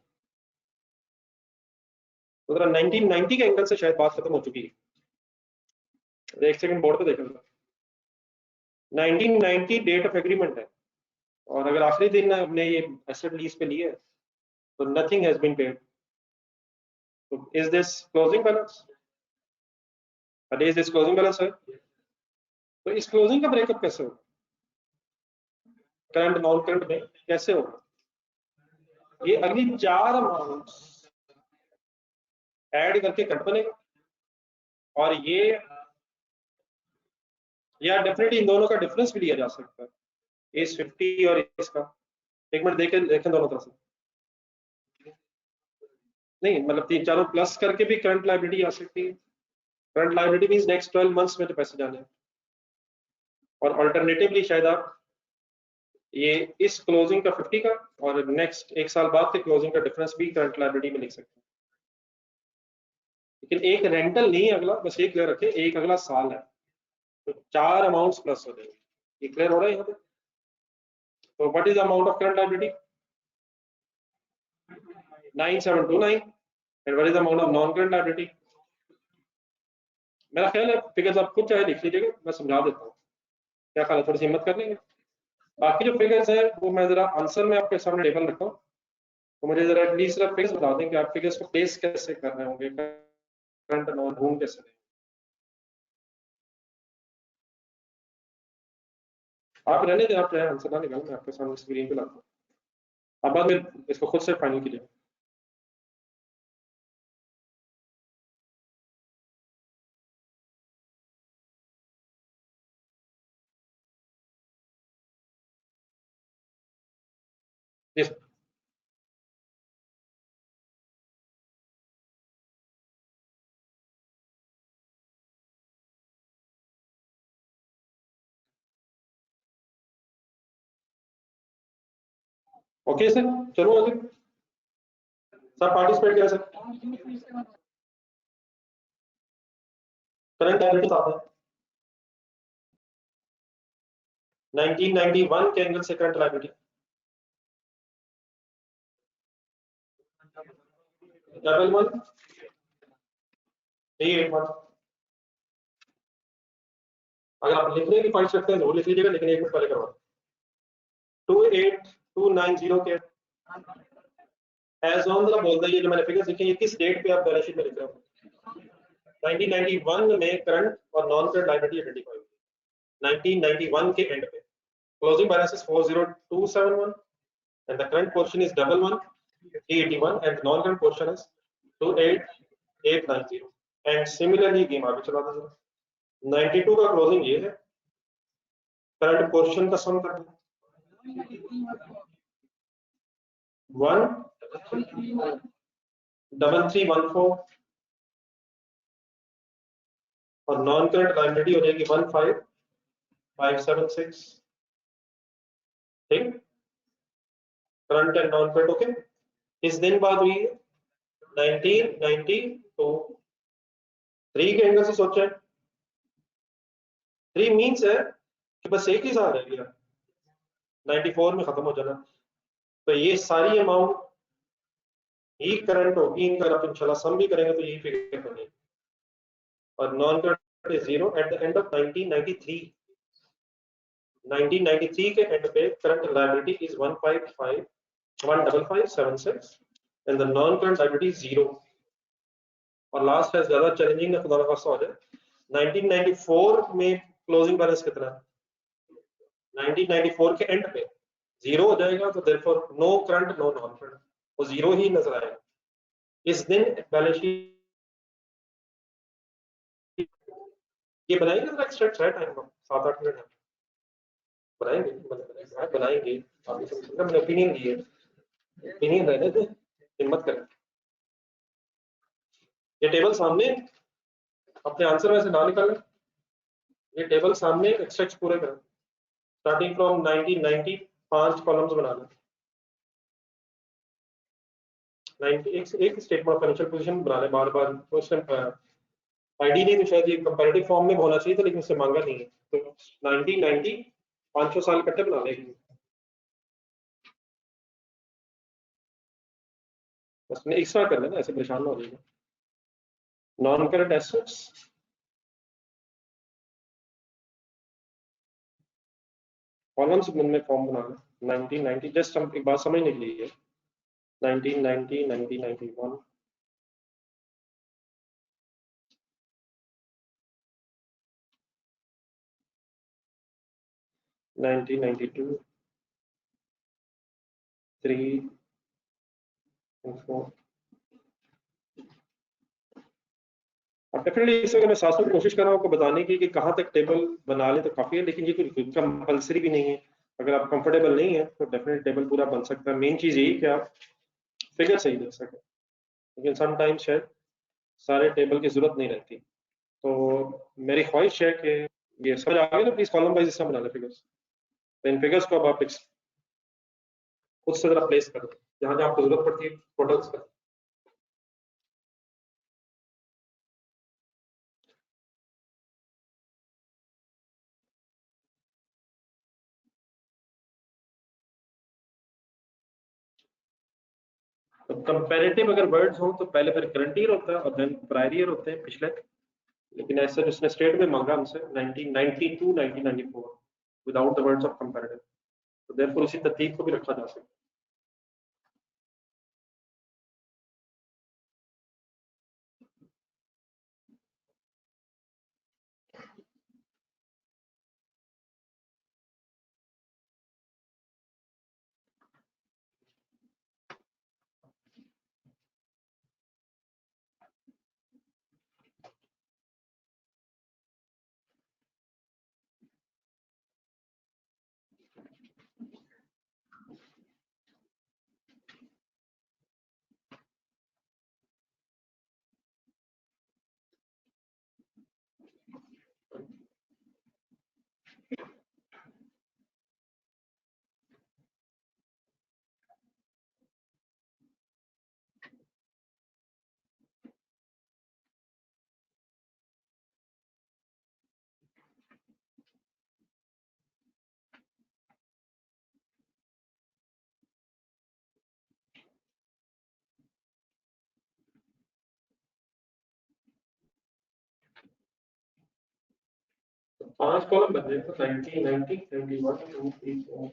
तो जरा 1990 के एंगल से शायद बात खत्म हो चुकी है। एक सेकंड बोर्ड पे देखें, 1990 डेट ऑफ एग्रीमेंट है और अगर आखिरी दिन हमने ये एसेट लीज पे लिए तो नथिंग हैज बीन पेड। तो is this closing balance? Is this closing balance है? तो इस क्लोजिंग का ब्रेकअप कैसे होगा, करंट नॉन करंट में कैसे होगा? ये अगली 4 अमाउंट्स ऐड करके करंट बनेगा और ये, या डेफिनेटली इन दोनों का डिफरेंस भी लिया जा सकता है, इस 50 और इसका। एक मिनट देखें दोनों तरफ से, नहीं मतलब 3 4 प्लस करके भी करंट लायबिलिटी आ सकती है। Current liability means next 12 months में जो पैसे जाने हैं, और अल्टरनेटिवली शायद आप ये इस क्लोजिंग का 50 का और नेक्स्ट 1 साल बाद के क्लोजिंग का डिफरेंस भी करंट लायबिलिटी में लिख सकते हैं। लेकिन एक रेंटल नहीं अगला, बस एक क्लियर रखे, एक अगला साल है तो 4 अमाउंट्स प्लस हो जाएंगे। ये क्लियर हो रहा है यहाँ पे? तो what is the amount of current liability? 9729। And what is the amount of non current liability? मेरा ख्याल है फिगर्स आप खुद चाहे लिख लीजिएगा, मैं समझा देता हूँ। क्या ख्याल है, थोड़ी सी हिम्मत कर लेंगे? बाकी जो फिगर्स है वो मैं जरा आंसर में आपके सामने टेबल रखा हूँ, तो मुझे जरा प्लीज जरा फिगर्स बता दें कि आप फिगर्स को प्लेस कैसे कर रहे होंगे, करंट नॉन ढूंढ कैसे दें। आप रहने दें, आप चाहे आंसर ना निकालें, मैं आपके सामने स्क्रीन पे लाता हूँ, आप बाद में इसको खुद से फाइनल कीजिए। यस ओके सर, चलो आगे सब पार्टिसिपेट करें सर। करंट लायबिलिटी आता है 1991 के एंगल से करंट लायबिलिटी डबल वन 381। अगर आप लिखने की ख्वाहिश रखते हैं तो लिख लीजिएगा, लेकिन 1 मिनट पहले करवा 28290 के एज ऑन जरा बोल दिए जो मैंने फिगर्स लिखे, ये किस डेट पे आप बैलेंस शीट में लिख रहे हो? 1991 में करंट और नॉन करंट लायबिलिटी आइडेंटिफाई हुई 1991 के एंड पे। Closing balance is 40271 and the current portion is 111381 and the non-current portion is 28890. And similarly game आगे चला था जरा। 92 का क्लोजिंग ये है, करंट पोर्शन का सम करना, 13314 और नॉन करंट लायबिलिटी हो जाएगी 15576। ठीक, current and non current okay. इस दिन बाद हुई है 1992, 3 के एंगल से सोचा है। 3 मीन्स है कि बस एक ही साल रह गया, 94 में खत्म हो जाना। तो ये सारी अमाउंट ही करंट होगी, इनका आप इंशाल्लाह सम भी करेंगे तो यही फिगर बनेगी। और non current is 0 at the end of 1993। 1993 के एंड पे current liability is 15576 and the non current liability 0। और लास्ट है ज्यादा चैलेंजिंग है, खुदा ना खास्ता हो जाए। 1994 में क्लोजिंग बैलेंस कितना है? 1994 के एंड पे 0 हो जाएगा, तो therefore no current no non current, वो 0 ही नजर आएगा। इस दिन बैलेंस शीट ये बनाएंगे, जरा एक्स्ट्रा है टाइम, 7-8 मिनट है, बनाएंगे बनाएंगे। मैंने ओपिनियन दी है, ओपिनियन रहने दे, हिम्मत करें। ये टेबल सामने, अपने आंसर में से ना निकालें, ये टेबल सामने एक्सट्रैक्ट पूरे करें, स्टार्टिंग फ्रॉम 1990 5 कॉलम्स बना लें। 90 एक स्टेटमेंट ऑफ फाइनेंशियल पोजीशन बना लें बार बार। क्वेश्चन आईडी नहीं तो शायद ये कंपैरेटिव फॉर्म में होना चाहिए था, लेकिन उससे मांगा नहीं है, तो 1990 500 साल इकट्ठे बना लेंगे। बस इस तरह कर लेना, ऐसे परेशान ना हो जाएगा। नॉन करंट एसेट्स, कॉलम्स में फॉर्म बनाना। 1990 जस्ट हम एक बात समझने के लिए, 1990 1991 1992 3 and 4। अब डेफिनेटली इस वक्त मैं साथ साथ कोशिश कर रहा हूँ आपको बताने की कि कहाँ तक टेबल बना ले तो काफी है, लेकिन ये कोई कंपलसरी भी नहीं है। अगर आप कंफर्टेबल नहीं है तो डेफिनेट टेबल पूरा बन सकता है। मेन चीज यही कि आप फिगर सही दे सके, लेकिन समटाइम्स शायद सारे टेबल की जरूरत नहीं रहती। तो मेरी ख्वाहिश है कि ये समझ आ गया ना, प्लीज कॉलम वाइज इसका बना ले फिगर्स। तो इन फिगर्स को अब आप खुद से जरा प्लेस करो जहां जहां आपको जरूरत पड़ती है टोटल्स का। तो कंपैरेटिव अगर वर्ड्स हो तो पहले फिर करंट ईयर होता है और देन प्रायर ईयर होते हैं पिछले। लेकिन ऐसा जिसने स्टेट में मांगा हमसे 1992 1994 without the words of comparative, तो देयरफॉर इसी तरतीब को भी रखा जा सकता है। 5 कॉलम बन जाए तो 90 90 91 2 3 4।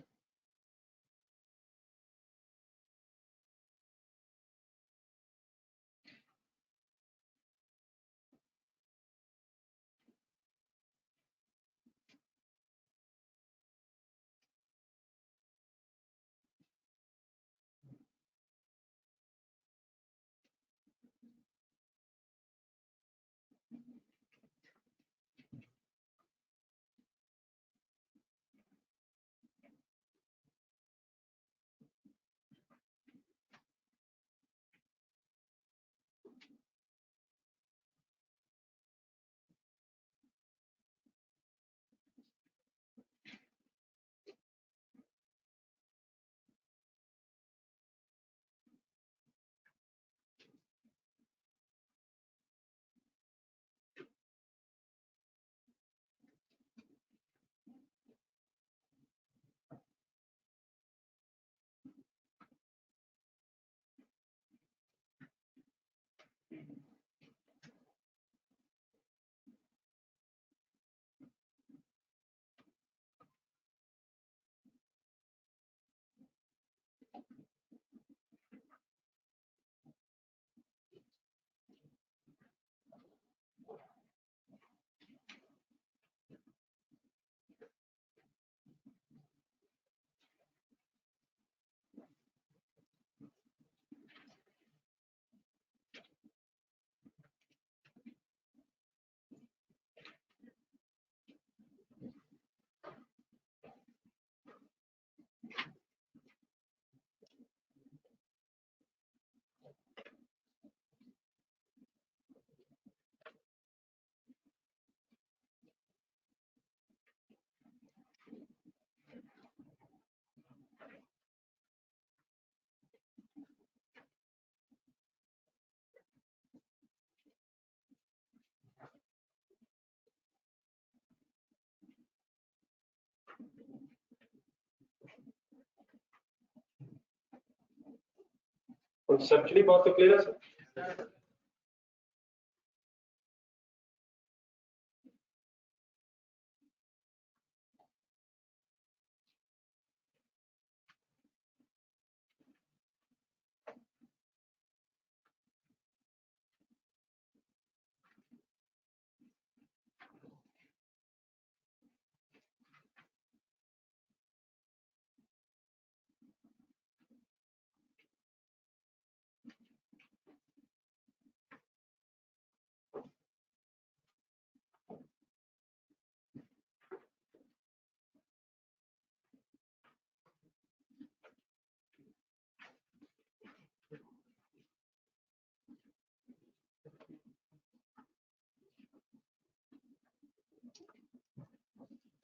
कॉन्सेप्चुअली बात तो क्लियर है सर।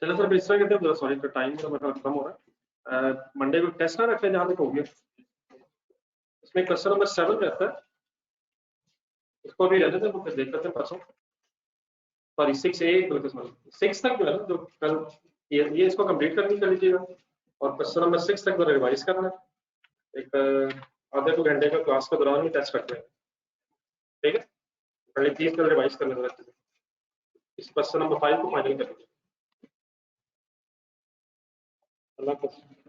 चलो सर इस तरह कहते हैं, सॉरी का टाइम मतलब खत्म हो रहा है। मंडे को टेस्ट ना रखते हैं जहाँ तक हो गया। इसमें क्वेश्चन नंबर 7 रहता है, इसको भी रहते थे वो देख लेते हैं परसों। सॉरी 6A बल्कि सॉरी 6 तक जो है ना, जो कल ये इसको कंप्लीट करनी कर लीजिएगा, और क्वेश्चन नंबर 6 तक तो रिवाइज करना है। एक आधे 2 घंटे का क्लास के दौरान ही टेस्ट करते हैं, ठीक है। पहले 30 कल रिवाइज कर लेते हैं, इस क्वेश्चन नंबर 5 को फाइनल कर लीजिए। अल्लाह हाफ़िज़।